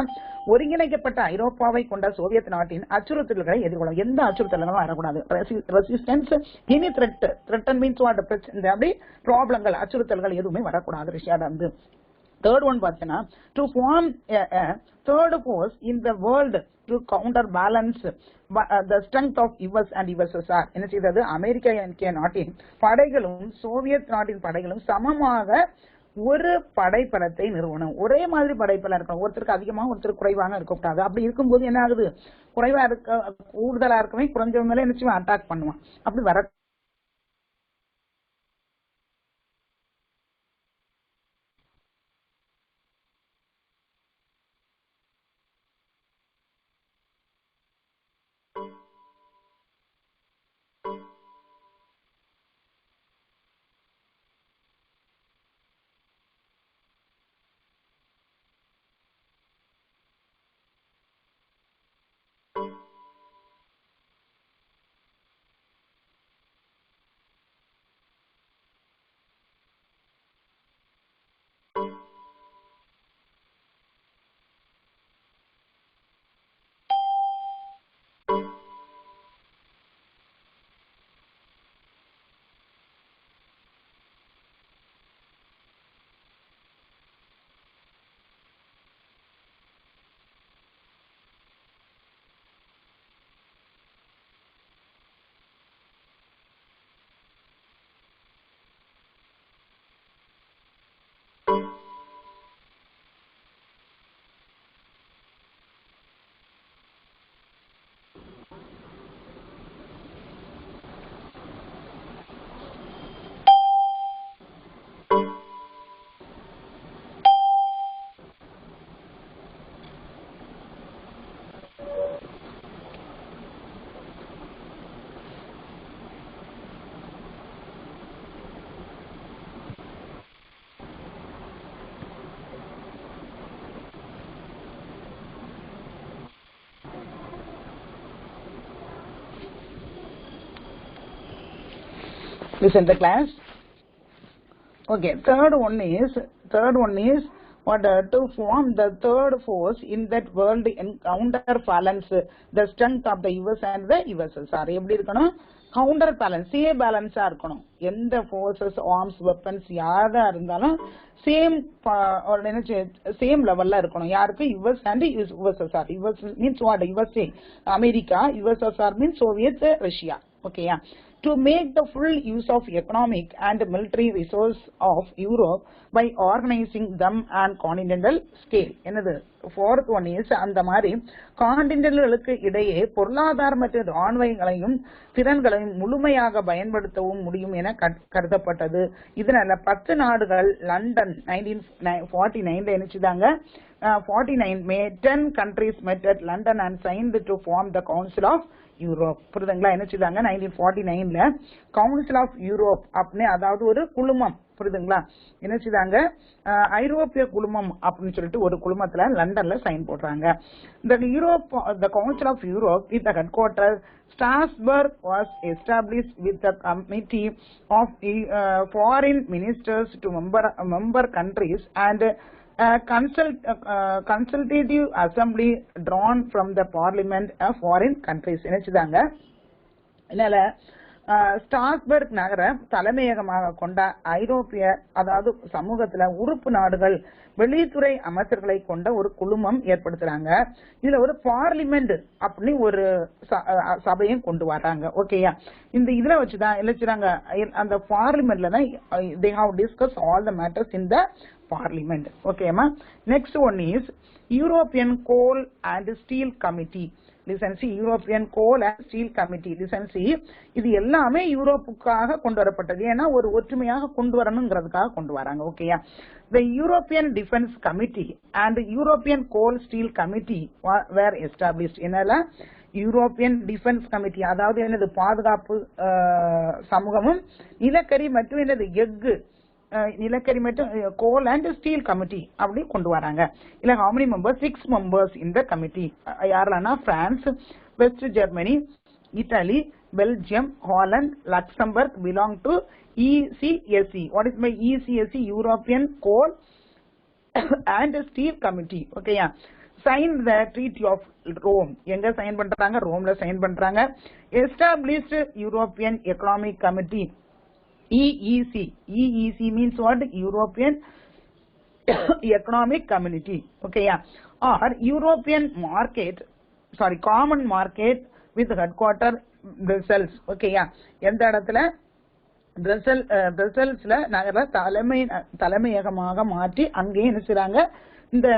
ஒருங்கிணைக்கப்பட்ட ஐரோப்பாவை கொண்ட சோவியத் நாட்டின் அச்சுறுத்தல்களை எதிர்கொள்ளும். எந்த அச்சுறுத்தல்களும் வரக்கூடாது. Resistance any threat means what இந்த அப்படி ப்ராப்ளங்கள் அச்சுறுத்தல்கள் எதுவுமே வரக்கூடாது ரஷ்யால இருந்து. தேர்ட் ஒன் பாத்தீங்கன்னா to form third force in the world to counterbalance the strength of US and USSR. என்ன செய்தது, அமெரிக்க நாட்டின் படைகளும் சோவியத் நாட்டின் படைகளும் சமமாக ஒரு படைப்பலத்தை நிறுவனம். ஒரே மாதிரி படைப்பலம் இருக்கணும், ஒருத்தருக்கு அதிகமாக ஒருத்தருக்கு குறைவாக இருக்கக்கூடாது. அப்படி இருக்கும்போது என்ன ஆகுது, குறைவா இருக்க கூடுதலா இருக்கவே குறைஞ்சவங்க மேல என்ன செய்வான், அட்டாக் பண்ணுவான். அப்படி வர listen the class. Okay, third one is to form the third force in that world and counterbalance the strength of the US and the USSR. எப்படி இருக்கணும்? கவுண்டர் பேலன்ஸ், சேம் பேலன்ஸா இருக்கணும். எந்த போர்சஸ், ஆர்ம்ஸ், வெப்பன்ஸ் யாரா இருந்தாலும் same லெவல்ல இருக்கணும். யாருக்கு? US and USSR. US means what? USA America, USSR means Soviet Russia. ஓகேயா? To make the full use of economic and military resource of Europe by organizing them on continental scale. என்னது? fourth one is அந்த மாதிரி கான்டினென்டல்களுக்கு இடையே பொருளாதார மற்றும் ராணுவங்களையும் திறன்களையும் முழுமையாக பயன்படுத்தவும் முடியும் என கருதப்பட்டது. இதனால 10 நாடுகள் London 1949 நினைச்சுதாங்க. 49 May 10 countries met at London and signed to form the Council of Europe. புரியுதுங்களா? என்ன செய்தாங்க? 1949ல கவுன்சில் ஆஃப் யூரோப் அப்படின்னு, அதாவது ஒரு குழுமம். புரியுதுங்களா? என்ன செய்தாங்க? ஐரோப்பிய குழுமம் அப்படின்னு சொல்லிட்டு ஒரு குழுமத்துல லண்டன்ல சைன் போடுறாங்க. The Council of Europe with the headquarters Strasbourg was established with the committee of foreign ministers to member countries and consultative assembly drawn from the parliament of foreign countries. என்ன செய்தாங்க? இதனால ஸ்ட்ராஸ்பர்க் நகர தலைமையகமாக கொண்ட ஐரோப்பிய, அதாவது சமூகத்துல உறுப்பு நாடுகள் வெளித்துறை அமைச்சர்களை கொண்ட ஒரு குழுமம் ஏற்படுத்துறாங்க. இதுல ஒரு பார்லிமெண்ட் அப்படின்னு ஒரு சபையும் கொண்டு வர்றாங்க. ஓகேயா? இந்த இதுல வச்சுதான் இல்லைச்சுறாங்க. அந்த பார்லிமெண்ட்ல தான் they have discussed all the matters in the parliament. Okay ma? Next one is European Coal and Steel Committee. Listen, see, European Coal and Steel Committee. Listen, see, இது எல்லாமே யூரோப்புக்காக கொண்டு வரப்பட்டது. ஏன்னா ஒரு ஒற்றுமையாக கொண்டு வரணுங்கிறதுக்காக கொண்டு வராங்க. ஓகேயா? The European Defense Committee and European Coal Steel Committee were established. என்னல யூரோப்பியன் டிஃபென்ஸ் கமிட்டி, அதாவது என்னது? பாதுகாப்பு சமூகமும் நிலக்கரி மற்றும் என்னது? எஃகு நிலக்கரி மற்றும் கோல் அண்ட் ஸ்டீல் கமிட்டி அப்படி கொண்டு வராங்க. இல்ல how many members? 6 members in the committee. யாரெல்லாம்? France, West Germany, Italy, Belgium, Holland, Luxembourg belong to ECSC. What is my ECSC? European Coal and Steel Committee. ஓகேயா? Sign the treaty of Rome. எங்க sign பண்றாங்க? ரோம்ல sign பண்றாங்க. Established European economic committee, EEC. EEC means what? European Economic Community. Okay, yeah. Or European Market, sorry, Common Market with headquarter Brussels. Okay, yeah. எந்த இடத்துல? பிரசல்ஸ்ல நகர தலைமையகமாக மாற்றி அங்கே என்ன செய்றாங்க? இந்த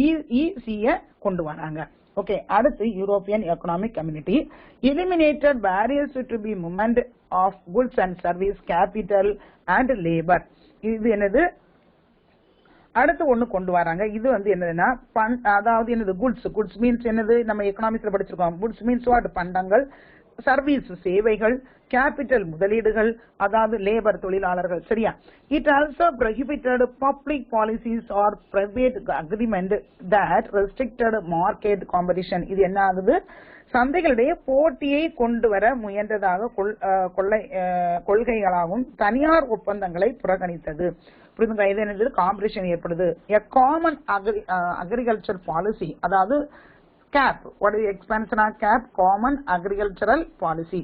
EEC-ய கொண்டு வராங்க. ஓகே, அடுத்து European economic community eliminated barriers to be movement of goods and service, capital and labor. இது என்னது? அடுத்து ஒண்ணு கொண்டு வராங்க. இது வந்து என்னதுன்னா அதாவது என்னது? குட்ஸ் மீன்ஸ் என்னது? நம்ம எக்கனாமிக்ஸ்ல படிச்சிருக்கோம். Goods means what? பண்டங்கள், சர்வீஸ் சேவைகள், கேபிட்டல் முதலீடுகள், அதாவது லேபர் தொழிலாளர்கள். சரியா? It also prohibited public policies or private agreement that restricted market competition. இது என்ன ஆகுது? சந்தைகளுடைய போட்டியை கொண்டு வர முயன்றதாக கொள்கைகளாகவும் தனியார் ஒப்பந்தங்களை புறக்கணித்தது. புரியுதுங்களா? இது என்னது? காம்படிஷன் ஏற்படுது. A common agriculture policy, அதாவது CAP. What is the expansion of CAP? Common agricultural policy.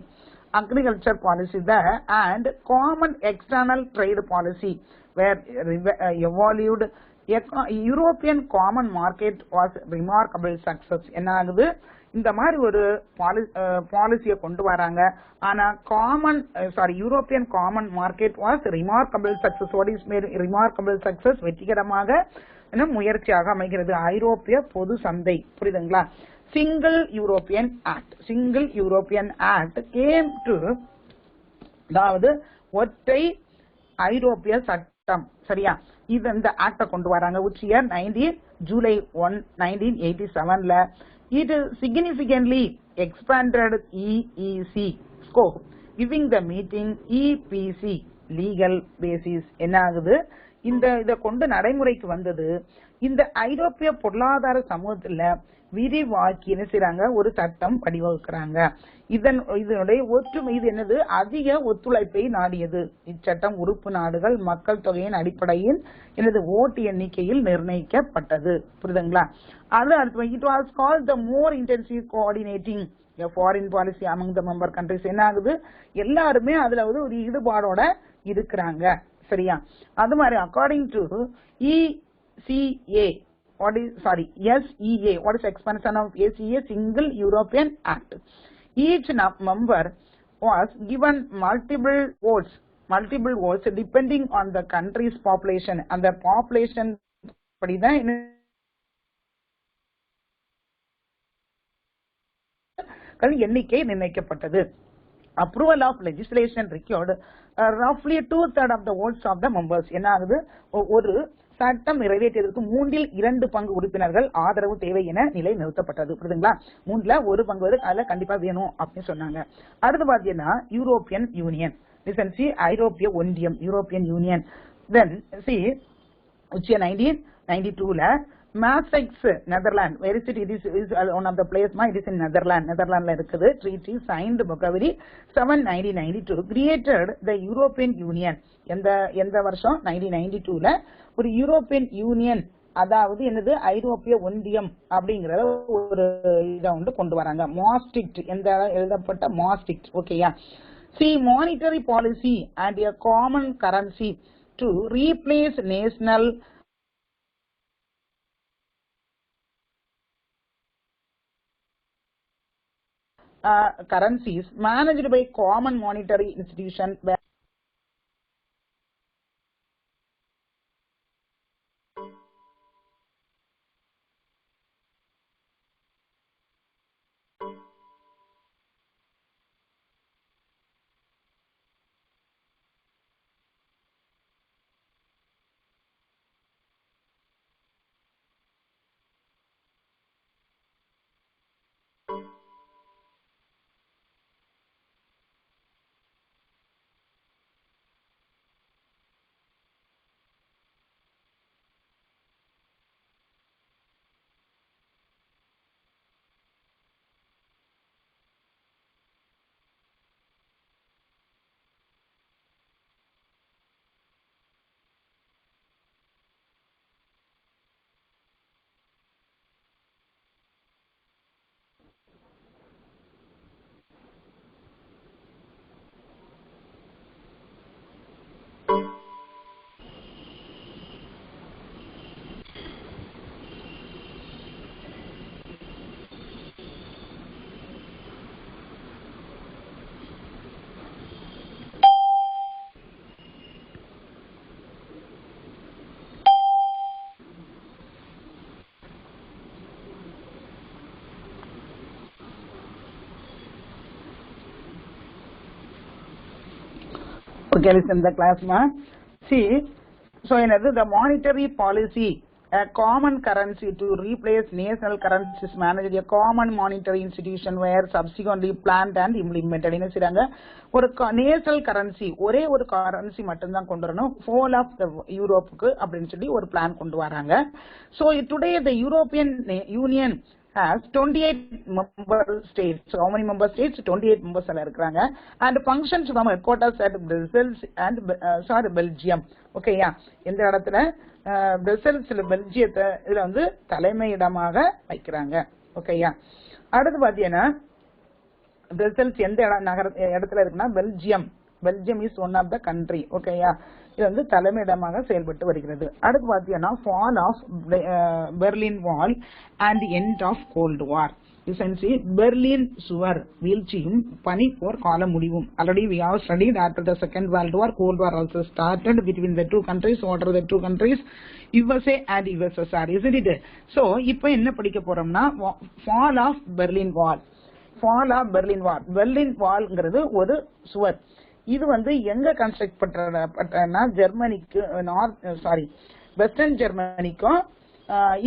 Agriculture policy there and common external trade policy were evolved. European common market was remarkable success. என்ன ஆகுது? இந்த மாதிரி ஒரு பாலிசியை கொண்டு வராங்க. ஆனா European common market was remarkable success. What is remarkable success? வெற்றிகரமாக முயற்சியாக அமைகிறது. ஐரோப்பிய பொது சந்தை. புரியுதுங்களா? Single European act came to, அதாவது ஒற்றை ஐரோப்பிய சட்டம். சரியா? இது இந்த ஆக்ட கொண்டு வராங்க. which year? July 1, 1987ல. It significantly expanded EEC scope, giving the meeting EPC legal basis. என்ன ஆகுது? இத கொண்டு நடைமுறைக்கு வந்தது. இந்த ஐரோப்பிய பொருளாதார சமூகத்துல விரிவாக்கி என்ன செய்றாங்க, ஒரு சட்டம் வடிவகுக்கிறாங்க. இதனுடைய ஒற்றுமை இது என்னது, அதிக ஒத்துழைப்பை நாடியது. இச்சட்டம் உறுப்பு நாடுகள் மக்கள் தொகையின் அடிப்படையில் எனது ஓட்டு எண்ணிக்கையில் நிர்ணயிக்கப்பட்டது. புரியுதுங்களா? அது அடுத்து it was called the more intensive coordinating foreign policy among the member countries. என்ன ஆகுது, எல்லாருமே அதுல வந்து ஒரு ஈடுபாடோட இருக்கிறாங்க. சரியா? அது மாதிரி according to ECA, SEA, what is expansion of SEA, Single European Act. Each member was given multiple votes depending on the country's population. And the population படிதான் எண்ணிக்கை நிர்ணயிக்கப்பட்டது. Approval of legislation required roughly 2/3 of the votes of the members. என்ன ஆகுது, ஒரு சட்டம் நிறைவேற்றியதற்கு 2/3 உறுப்பினர்கள் ஆதரவு தேவை என நிலை நிறுத்தப்பட்டது. புரியுதுங்களா? 1/3 அதுல கண்டிப்பா வேணும் அப்படின்னு சொன்னாங்க. அடுத்து பாத்தீங்கன்னா யூரோப்பியன் யூனியன், ஐரோப்பிய ஒன்றியம், European union. Then which 1992ல Maastricht, Netherlands. Where is it? It is one of the place. It is in Netherlands. Netherlands இருக்குது. Treaty signed February 7, 1992. Created the European Union. எந்த வருஷம்? 1992ல ஒரு யூரோப்பியன் யூனியன், அதாவது என்னது, ஐரோப்பிய ஒன்றியம் அப்படிங்கறத ஒரு இதை வந்து கொண்டு வராங்க. மாஸ்ட்ரிக்ட் எந்த எழுதப்பட்ட மாஸ்ட்ரிக்ட். ஓகேயா? monetary policy and a common currency to replace national currencies managed by common monetary institution. Okay, listen the class ma. See, so another the monetary policy, a common currency to replace national currencies managed a common monetary institution where subsequently planned and implemented. என்ன செய்றாங்க, ஒரு national currency, ஒரே ஒரு currency மட்டும்தான் கொண்டு வரணும் whole of the யூரோப்புக்கு அப்படின்னு சொல்லி ஒரு பிளான் கொண்டு வராங்க. So today the European Union has 28 member states. So how many member states? 28 members எல்லாம் இருக்காங்க. And functions from headquarters at Brussels and Belgium. Okay, yeah. இந்த இடத்துல பிரசல்ஸ்ல பெல்ஜியத்தை இதுல வந்து தலைமையிடமாக வைக்கிறாங்க. ஓகேயா? அடுத்து பாத்தீங்கன்னா பிரசல்ஸ் எந்த இடத்துல இருக்குன்னா Belgium is one of the country. ஓகேயா? இது வந்து தலைமையிடமாக செயல்பட்டு வருகிறது. அடுத்து பாத்தீங்கன்னா fall of Berlin wall and end of cold war. Berlin சுவர் வீழ்ச்சியும் பனிப்போர் கால முடிவும். Already we have studied after the Second World War, Cold War also started between the two countries. What are the two countries? USA and USSR, isn't it? So இப்போ என்ன படிக்க போறோம்னா fall of Berlin Wall. Fall of Berlin Wall. Berlin Wallங்கிறது ஒரு சுவர். இது வந்து எங்க construct பண்றதுன்னா ஜெர்மனிக்கு வெஸ்டர்ன் ஜெர்மனிக்கும்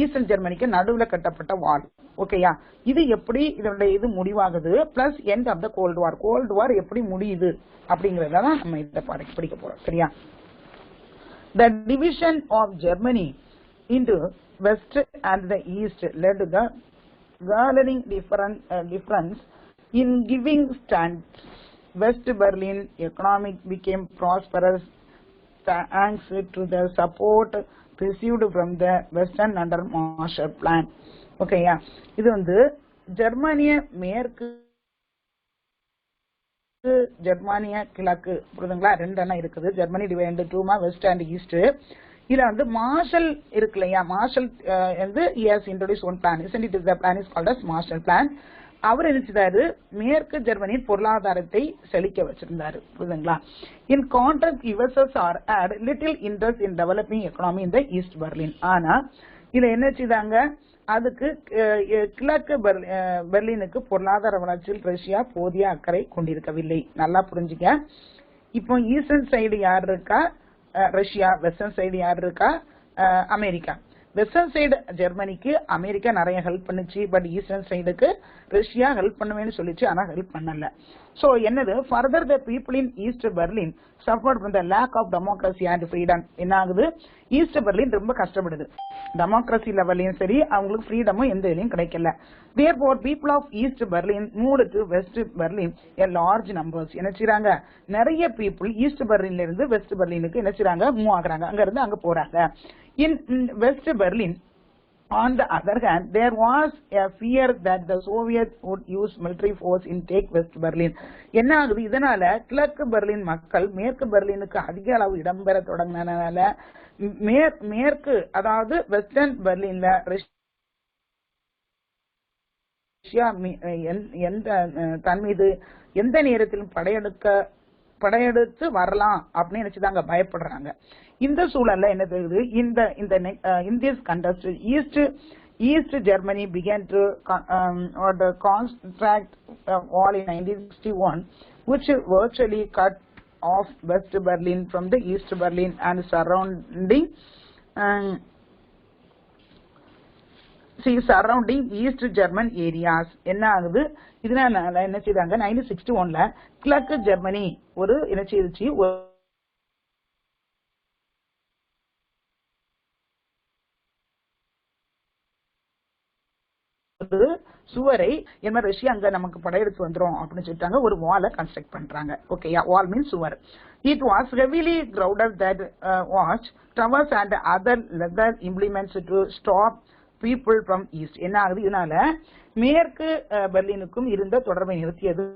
ஈஸ்டர்ன் ஜெர்மனிக்கு நடுவுல கட்டப்பட்ட வால். ஓகேயா? இது எப்படி இதனுடைய இது முடிவாகுது, plus end of the cold war. Cold war எப்படி முடியுது அப்படிங்கறதான் நம்ம இத படிக்க போறோம். சரியா? The division of Germany into west and the east led the glaring difference in giving stands. West Berlin economic became prosperous thanks to the support received from the Western under Marshall Plan. ஓகேயா, இது வந்து ஜெர்மனிய மேற்கு ஜெர்மானிய கிழக்கு புரியுதுங்களா, ரெண்டு எண்ணம் இருக்குது. ஜெர்மனி டிவைட் டூமா, வெஸ்ட் அண்ட் ஈஸ்ட். இதுல வந்து மார்ஷல் இருக்கு இல்லையா, மார்ஷல் வந்து introduce one plan, is it is the plan is called as Marshall plan. அவர் நினைச்சதாரு மேற்கு ஜெர்மனியின் பொருளாதாரத்தை செழிக்க வச்சிருந்தாரு, புரியுதுங்களா. In contrast USSR had little interest in developing economy in the East Berlin. ஆனா இத என்ன செய்தாங்க, அதுக்கு கிழக்கு பெர்லினுக்கு பொருளாதார வளர்ச்சியில் ரஷ்யா போதிய அக்கறை கொண்டிருக்கவில்லை. நல்லா புரிஞ்சுக்க. இப்போ ஈஸ்டர்ன் சைடு யார் இருக்கா, ரஷ்யா. வெஸ்டர்ன் சைடு யார் இருக்கா, அமெரிக்கா. வெஸ்டர்ன் சைடு ஜெர்மனிக்கு அமெரிக்கா நிறைய ஹெல்ப் பண்ணுச்சு, பட் ஈஸ்டர்ன் சைடுக்கு ரஷ்யா ஹெல்ப் பண்ணுவேன்னு சொல்லிச்சு, ஆனா ஹெல்ப் பண்ணல. சோ என்னது, further the people in east Berlin suffered from the lack of democracy and freedom. என்ன ஆகுது, ஈஸ்ட் பெர்லின் ரொம்ப கஷ்டப்படுது. டெமோக்ரஸி லெவலையும் சரி, அவங்களுக்கு ஃப்ரீடமும் எந்த இதுலயும் கிடைக்கல. Therefore, people of East Berlin moved to West Berlin a large numbers. என்ன செய்றாங்க, நிறைய பீப்புள் ஈஸ்ட் பெர்லின்ல இருந்து வெஸ்ட் பெர்லினுக்கு என்ன செய்றாங்க, மூவ் ஆகுறாங்க, அங்க இருந்து அங்க போறாங்க. In West Berlin, on the other hand, there was a fear that the Soviets would use military force in take West Berlin. என்ன ஆகுது, இதனால கிழக்கு பெர்லின் மக்கள் மேற்கு பெர்லினுக்கு அதிக அளவு இடம்பெற தொடங்கினால மேற்கு அதாவது வெஸ்டர்ன் பெர்லின்ல ரஷ்யா தன் மீது எந்த நேரத்திலும் படையெடுத்து வரலாம் அப்படின்னு நினைச்சுதாங்க பயப்படுறாங்க. இந்த சூழல்ல என்ன தெரியுது, in this context East Germany began to construct a wall in 1961 which virtually cut off West Berlin from the East Berlin and surrounding East German areas. என்ன ஆகுது, இதனால என்ன செய்தாங்க, 1961ல கிழக்கு ஜெர்மனி ஒரு என்ன செய்துச்சு, சுவரை என்ன ரஷ்யா அங்க நமக்கு படையெடுத்து வந்துரும் அப்படின்னு சொல்லிட்டாங்க, ஒரு வாலை கன்ஸ்ட்ரக்ட் பண்றாங்க. ஓகேயா, வால் மீன்ஸ் சுவர். It was heavily crowded that was towers and other leather implements to stop people from east. என்ன ஆகுது, இதனால மேற்கு பெர்லினுக்கும் இருந்த தொடர்பை நிறுத்தியது.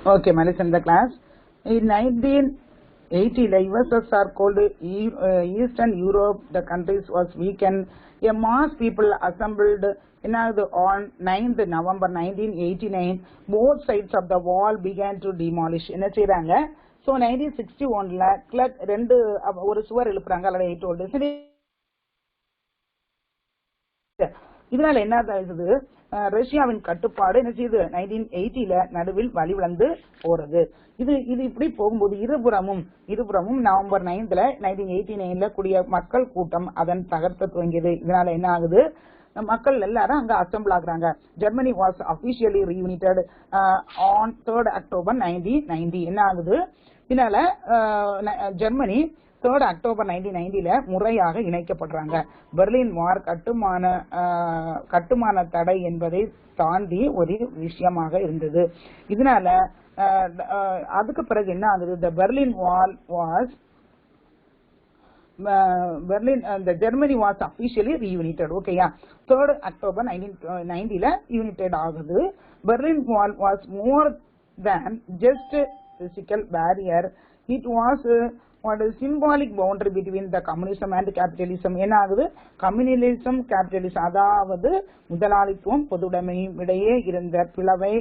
Okay, listen the class. In 1980, the USSR called Eastern Europe, the countries was weakened. A mass people assembled on 9th November 1989. Both sides of the wall began to demolish. என்ன செய்றாங்க, so 1961ல கிழக்கு ரெண்டு ஒரு சுவர் எழுப்புறாங்க, அல்லது 8 ஓல்டு. இதனால என்ன ஆகுது, ரஷ்யாவின் கட்டுப்பாடு என்ன செய்யுது, 1980ல நடுவில் வழிவிழந்து போறது. இது இப்படி போகும்போது இருபுறமும் நவம்பர் 9ல 1989ல கூடிய மக்கள் கூட்டம் அதன் தகர்க்க துவங்கியது. இதனால என்ன ஆகுது, மக்கள் எல்லாரும் அங்க அசம்பிள் ஆகுறாங்க. Germany was officially reunited on 3rd October 1990. என்ன ஆகுது, இதனால ஜெர்மனி 3rd அக்டோபர் 1990ல முறையாக இணைக்கப்படுறாங்க. பெர்லின் வார் கட்டுமான தடை என்பதை தாண்டி ஒரு விஷயமாக இருந்தது. இதனால அதுக்கு பிறகு என்ன ஆகுது, the Berlin Wall was the Germany was officially reunited. ஓகேயா, 3rd அக்டோபர் 1990ல யூனிட்டட் ஆகுது. Berlin Wall was more than just physical barrier. It was what is symbolic boundary between the communism and capitalism. என்ன ஆகுது, communalism capitalism, அதாவது முதலாளித்துவம் பொதுவுடைமையும் இடையே இருந்த பிளவை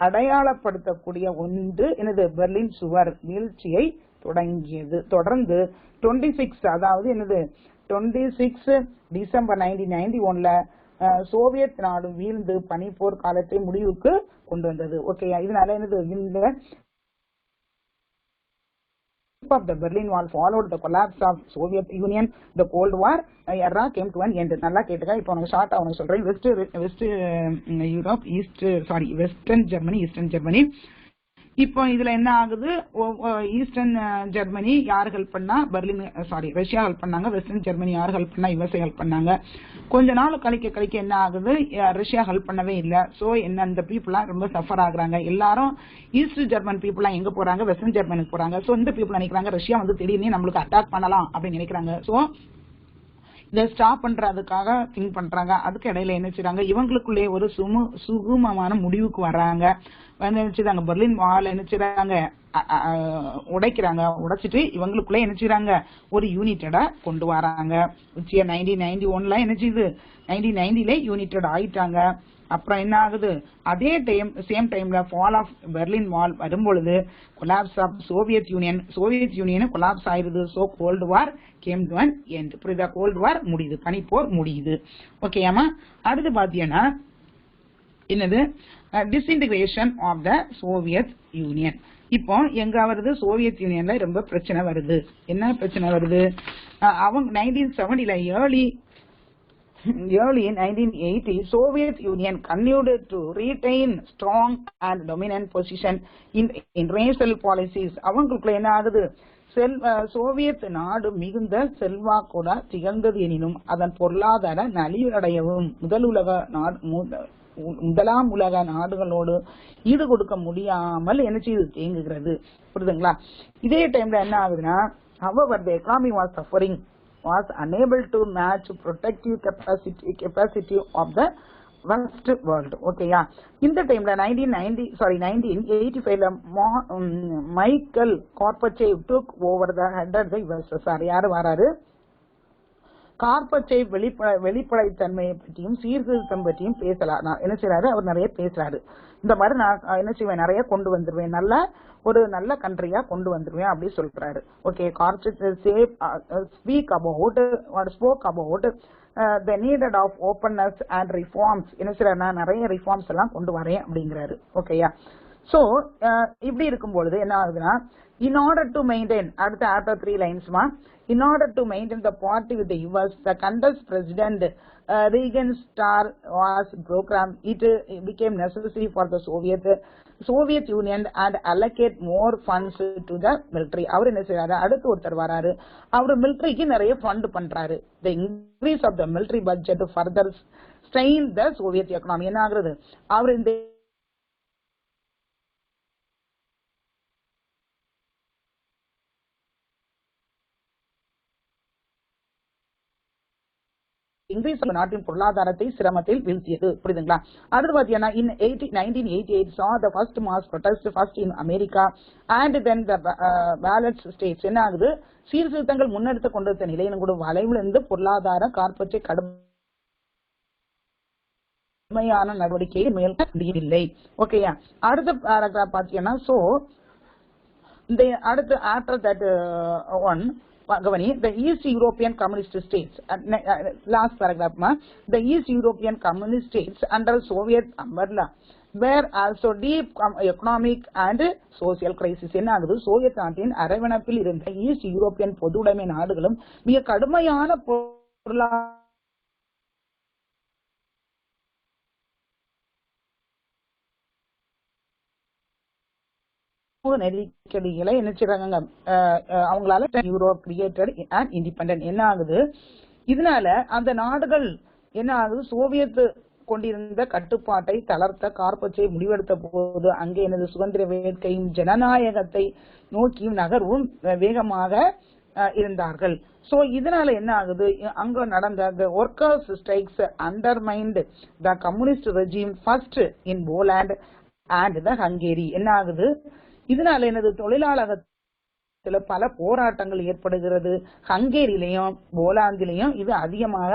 அடையாளப்படுத்தக்கூடிய ஒன்று எனது பெர்லின் சுவர் வீழ்ச்சியை தொடர்ந்து 26 அதாவது என்னது 26 டிசம்பர் 1991ல சோவியத் நாடு வீழ்ந்து பனிப்போர் காலத்தை முடிவுக்கு கொண்டு வந்தது. ஓகே, இதனால என்னது, இந்த of the Berlin Wall followed the collapse of Soviet Union. The Cold War era came to an end. நல்லா கேட்டுக்க. இப்போ நான் ஷார்ட்டா உங்களுக்கு சொல்றேன். West Europe, western Germany, eastern Germany. இப்போ இதுல என்ன ஆகுது, ஈஸ்டர்ன் ஜெர்மனி யார் ஹெல்ப் பண்ணா, ரஷ்யா ஹெல்ப் பண்ணாங்க. வெஸ்டர்ன் ஜெர்மனி யார் ஹெல்ப் பண்ணா, யுஎஸ்ஏ ஹெல்ப் பண்ணாங்க. கொஞ்ச நாள் கழிக்க என்ன ஆகுது, ரஷ்யா ஹெல்ப் பண்ணவே இல்லை. சோ என்ன, அந்த பீப்புள்லாம் ரொம்ப சஃபர் ஆகுறாங்க. எல்லாரும் ஈஸ்ட் ஜெர்மன் பீப்புள்லாம் எங்க போறாங்க, வெஸ்டர்ன் ஜெர்மனுக்கு போறாங்க. சோ இந்த பீப்புள் நினைக்கிறாங்க ரஷ்யா வந்து திடீர்னு நம்மளுக்கு அட்டாக் பண்ணலாம் அப்படின்னு நினைக்கிறாங்க. சோ இதை ஸ்டாப் பண்றதுக்காக திங்க் பண்றாங்க. அதுக்கு இடையில என்ன செய்றாங்க, இவங்களுக்குள்ளே ஒரு சுகமமான முடிவுக்கு வர்றாங்க. நினைச்சுறாங்க பெர்லின் வால் என்ன செய்றாங்க, உடைக்கிறாங்க. உடைச்சிட்டு இவங்களுக்குள்ளே என்ன செய்றாங்க, ஒரு யூனிட்டடா கொண்டு வராங்க. 1991ல என்ன செய்யுது, 1990ல யூனிட்டட் ஆயிட்டாங்க. அப்புறம் என்ன ஆகுது, அதே சேம் டைம்ல ஃபால் ஆஃப் பெர்லின் வால் வரும்பொழுது collapse of Soviet Union collapse ஆயிருது. So cold war came to an end. புரியுதா, கோல்டு வார் முடியுது, பனிப்போர் முடியுது. ஓகேயாமா. அடுத்து பாத்தீங்கன்னா என்னது, disintegration of the Soviet Union. இப்போ எங்க வருது, சோவியத் யூனியன்ல ரொம்ப பிரச்சனை வருது. என்ன பிரச்சனை வருது, அவங்க 1970ல early in 1980, Soviet Union continued to retain strong and dominant position in racial policies. அவங்களுக்குள்ள என்ன ஆகுது, சோவியத் நாடு மிகுந்த செல்வாக்கோட திகழ்ந்தது எனினும் அதன் பொருளாதார நலிவடையவும் முதலாம் உலக நாடுகளோடு ஈடு கொடுக்க முடியாமல் என்ன செய்து தேங்குகிறது. புரியுதுங்களா. இதே டைம்ல என்ன ஆகுதுன்னா, however the economy was unable to match protective capacity of the West world. ஓகேயா. இந்த டைம்ல 1985ல Michael Gorbachev took over the head of the USSR. யாரு வராரு, கார்பச்சேவ் வெளிப்படைத்தன்மையை பற்றியும் சீர்திருத்தம் பற்றியும் பேசலாம். என்ன செய்யறாரு, அவர் நிறைய பேசுறாரு. இந்த மாதிரி நான் என்ன செய்வேன், நிறைய கொண்டு வந்துருவேன், ஒரு நல்ல கண்ட்ரியா கொண்டு வந்துருவேன் அப்படி சொல்றாரு. Okay, Gorbachev spoke about the needed of openness and reforms. என்ன செய்யறாருன்னா, நிறைய ரிஃபார்ம்ஸ் எல்லாம் கொண்டு வரேன் அப்படிங்கிறாரு. ஓகேயா. சோ இப்படி இருக்கும்பொழுது என்ன ஆகுதுன்னா, in order to maintain, அடுத்த after 3 லைன்ஸ்மா, in order to maintain the party with the US, the contest president Reagan star was programmed. It became necessary for the Soviet Union and allocate more funds to the military. அவர் என்ன செய்யறாரு, அடுத்து ஒருத்தர் வராரு, அவர் மிலிட்டரிக்கு நிறைய fund பண்றாரு. The increase of the military budget further strained the Soviet economy. என்ன ஆகுறது, அவர் இந்த இங்கிலீஷ் நாட்டின் பொருளாதாரத்தை சிரமத்தில் வீழ்த்தியது. புரியுதுங்களா. அடுத்து பாத்தீங்கன்னா, in 1988 saw the first mass protest first in America and then the ballot states. என்ன ஆகுது, சீர்திருத்தங்கள் முன்னெடுத்து கொண்டு வந்த நிலையிலும் கூட வளைவிலிருந்து பொருளாதார கார்பச்சை கடுமையான நடவடிக்கையை மேற்கொள்ளவில்லை. ஓகேயா. அடுத்த பேராகிராஃப் பாத்தீங்கன்னா, சோ இந்த அடுத்து ஆஃப்டர் தட் ஒன் கவனி, the East European Communist States, last paragraph ma, the East European Communist States under Soviet umbrella were also deep economic and social crisis. என்ன ஆகுது, சோவியத் நாட்டின் அரவணைப்பில் இருந்த ஈஸ்ட் யூரோப்பியன் பொதுவுடைமை நாடுகளும் மிக கடுமையான பொருளாதார நெருக்கடிகளை என்ன செய்றாங்க, அவங்களால யூரோப் கிரியேட்டட் அண்ட் இண்டிபெண்டன்ட் என்ன ஆகுது. இதனால அந்த நாடுகள் என்ன ஆகுது, சோவியத் கொண்டிருந்த கட்டுப்பாட்டை தளர்த்த கார்பச்சே முடிவெடுத்த போது அங்கே எனது சுதந்திர வேட்கையும் ஜனநாயகத்தை நோக்கியும் நகர்வும் வேகமாக இருந்தார்கள். சோ இதனால என்ன ஆகுது, அங்க நடந்த workers strikes undermined the communist regime first in Poland and the Hungary. என்ன ஆகுது, இதனால எனது தொழிலாளர்ல பல போராட்டங்கள் ஏற்படுகிறது. ஹங்கேரியிலையும் போலாந்திலையும் இது அதிகமாக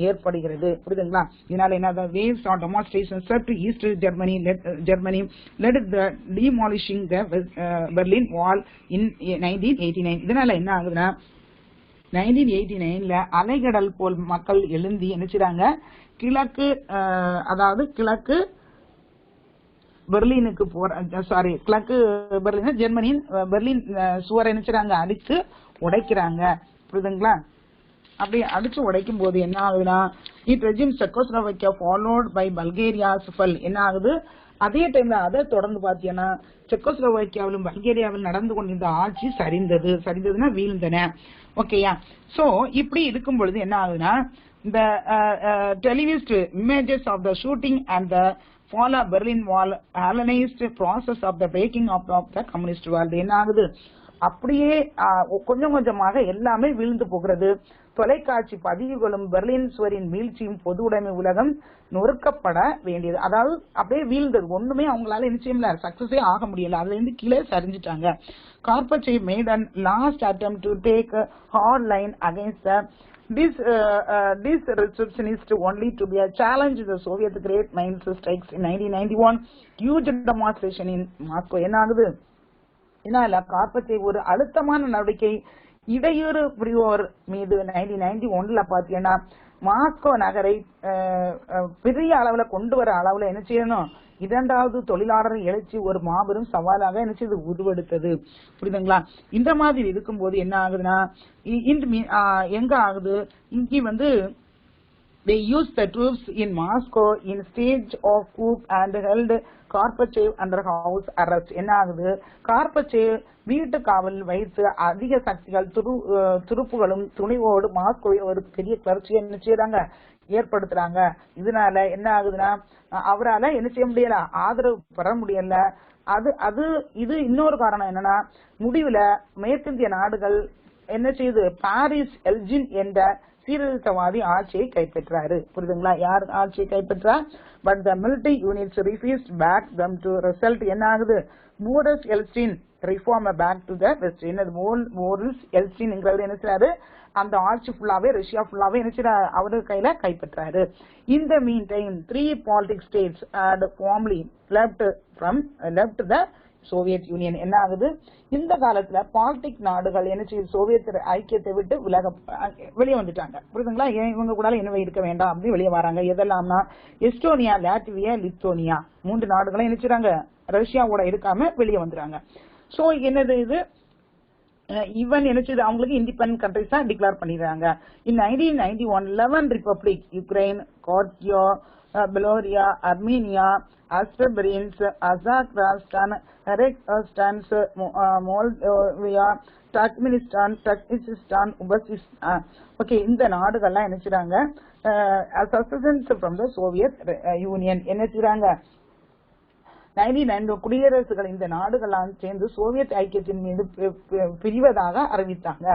ஏற்படுகிறது. புரியுதுங்களா? இதனால என்ன, waves or demonstrations swept East Germany led the demolishing the Berlin Wall in 1989. இதனால என்ன ஆகுதுன்னா 1989ல அலைகடல் போல் மக்கள் எழுந்தி என்ன செய்றாங்க, கிழக்கு பெர்லினுக்கு கிழக்கு பெர்லின் ஜெர்மனியின் பெர்லின் சுவரை என்ன செய்றாங்க, அடிச்சு உடைக்கிறாங்க. புரியுதுங்களா? அப்படி அடிச்சு உடைக்கும் போது என்ன ஆகுதுன்னா, it regime Czechoslovakia followed by Bulgaria's fell. என்ன ஆகுது, அதே டைம்ல அதை தொடர்ந்து பாத்தீங்கன்னா செக்கோஸ்லோவேக்கியாவிலும் பல்கேரியாவில் நடந்து கொண்டிருந்த ஆட்சி சரிந்ததுன்னா வீழ்ந்தன. ஓகேயா? சோ இப்படி இருக்கும் பொழுது என்ன ஆகுதுன்னா, இந்த televised images of the shooting and the fall of Berlin Wall analyzed process of the breaking of the communist world. என்ன ஆகுது, அப்படியே கொஞ்சம் கொஞ்சமாக எல்லாமே வீழ்ந்து போகிறது. தொலைக்காட்சி பதிவுகளும் பெர்லின் சுவரின் வீழ்ச்சியும் பொது உடைமை உலகம் நொறுக்கப்பட வேண்டியது. அதாவது அப்படியே வீழ்ந்தது, ஒண்ணுமே அவங்களால நிச்சயம்ல சக்சஸே ஆக முடியல, அதுல இருந்து கீழே சரிஞ்சிட்டாங்க. Gorbachev made an last attempt to take a hard line against the this receptionist only to be a challenge the Soviet great mines strikes in 1991. Huge demonstration in Moscow. என்ன ஆகுது, இதனால கார்பச்சேவ் ஒரு அழுத்தமான நடவடிக்கை இடையூறு புரிவோர் மீது 1991ல பாத்தீங்கன்னா மாஸ்கோ நகரை பெரிய அளவுல கொண்டு வர அளவுல என்ன செய்யணும், இரண்டாவது தொழிலாளர் எழுச்சி ஒரு மாபெரும் சவாலாக என்ன செய்து உருவெடுத்தது. புரியுதுங்களா? இந்த மாதிரி இருக்கும்போது என்ன ஆகுதுன்னா, எங்க ஆகுது, இங்க they used the troops in Moscow in stage of coup and held Gorbachev under house arrest. என்ன ஆகுது, கார்பச்சேவ் வீட்டு காவல் வைத்து அதிக சக்திகள் துருப்புகளும் துணிவோடு மாஸ்கோவில் ஒரு பெரிய கிளர்ச்சியை என்ன செய்யறாங்க, ஏற்படுத்துறாங்க. இதனால என்ன ஆகுதுன்னா, அவரால என்ன செய்ய முடியல, ஆதரவு பெற முடியல. இது இன்னொரு காரணம் என்னன்னா, முடிவுல மேற்கிந்திய நாடுகள் என்ன செய்யுது, பாரிஸ் எல்ஜின் என்ற சீர்திருத்தவாதி ஆட்சியை கைப்பற்றாரு. புரியுதுங்களா? யார் ஆட்சியை கைப்பற்றா, but the military units refused back them to result. என்ன ஆகுது, Boris Yeltsin reform back to the west. என்னது, போரிஸ் எல்ஸ்டின்ங்கிறது என்ன செய்றாரு, அந்த ஆட்சி ஃபுல்லாவே ரஷ்யா ஃபுல்லாவே என்ன செய்யறாரு, அவரு கையில கைப்பற்றாரு. இந்த mean time 3 political states had formally left the Soviet Union. என்ன ஆகுது, இந்த காலத்துல பாலிடிக் நாடுகள் என்ன செய்யுது, சோவியத் ஐக்கியத்தை விட்டு வெளியே வந்துட்டாங்க. புரியுதுங்களா? இவங்க கூட என்ன இருக்க வேண்டாம் அப்படின்னு வெளியே வராங்க. எதெல்லாம்னா எஸ்டோனியா, லாட்வியா, லித்தோனியா 3 நாடுகளும் என்ன செய்றாங்க, ரஷ்யாவோட இருக்காம வெளியே வந்துறாங்க. சோ என்னது இது, ஈவன் என்ன செய்யுது, அவங்களுக்கு இண்டிபெண்டன்ட் கண்ட்ரிஸா டிக்ளேர் பண்ணிடுறாங்க. இன் 1991 11 ரிபப்ளிக், யுக்ரைன், கார்கியோ, பெலோரியா, அர்மீனியா, அஸ்டர்பரின்ஸ், அசாக்ராஸ்தான், ஹெரெக்ஸ்டான்ஸ், மோல்டோவியா, டர்க்மெனிஸ்தான், உபெஸ்கிஸ்தான். ஓகே, இந்த நாடுகள்லாம் என்ன செய்றாங்க, secessions from the Soviet Union என்ன செய்றாங்க, 1990 குடியரசுகள் இந்த நாடுகளால் சேர்ந்து சோவியத் ஐக்கியத்தின் மீது பிரிவதாக அறிவித்தாங்க.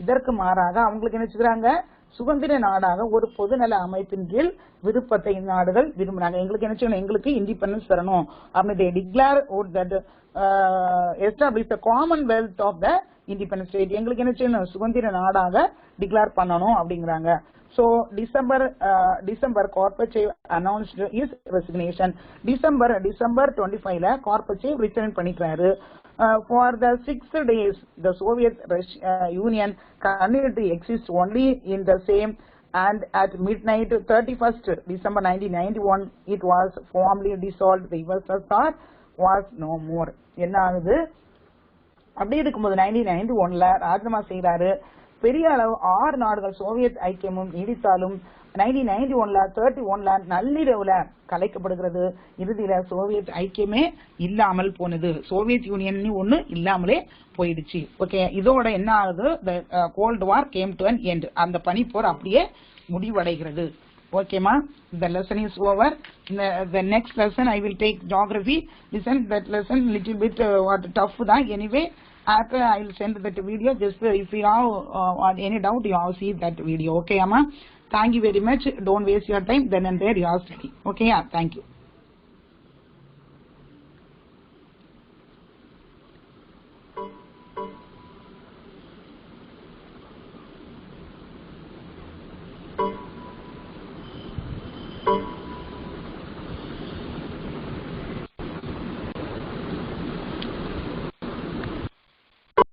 இதற்கு மாறாக அவங்களுக்கு என்ன செய்றாங்க, சுதந்திர நாடாக ஒரு பொதுநல அமைப்பின் கீழ் விருப்பத்தை நாடுகள் விரும்புறாங்க. எங்களுக்கு என்ன செய்யணும், எங்களுக்கு இண்டிபெண்டன்ஸ் தரணும் அப்படின்னு declare establish the commonwealth of the independent state. எங்களுக்கு என்ன செய்யணும், சுதந்திர நாடாக டிக்ளேர் பண்ணணும் அப்படிங்கிறாங்க. So December Gorbachev announced his resignation. December 25ல Gorbachev resign பண்ணிக்கிறாரு. For the 6 days the Soviet Union continued to exist only in the same, and at midnight 31st December 1991 it was formally dissolved. The USSR was no more. என்ன ஆகுது, அப்படி இருக்கும்போது 1991ல ராஜினாமா செய்யறாரு. பெரிய அளவு 6 நாடுகள் சோவியத் ஐக்கியமும் நீடித்தாலும் 1991ல 31ல நள்ளிரவுல கலைக்கப்படுகிறது. இறுதியில சோவியத் ஐக்கியமே இல்லாமல் போனது. சோவியத் யூனியன் ஒண்ணு இல்லாமலே போயிடுச்சு. ஓகே, இதோட என்ன ஆகுது? Gold war came to an end. அந்த பனிப்போர் அப்படியே முடிவடைகிறது. ஓகேமா, the lesson is over. The next lesson I will take geography. Listen, that lesson little bit tough da. Anyway, after I will send that video. Just if you have any doubt, you have see that video. Okay, amma. Thank you very much. Don't waste your time. Then and there you have study. Okay, thank you.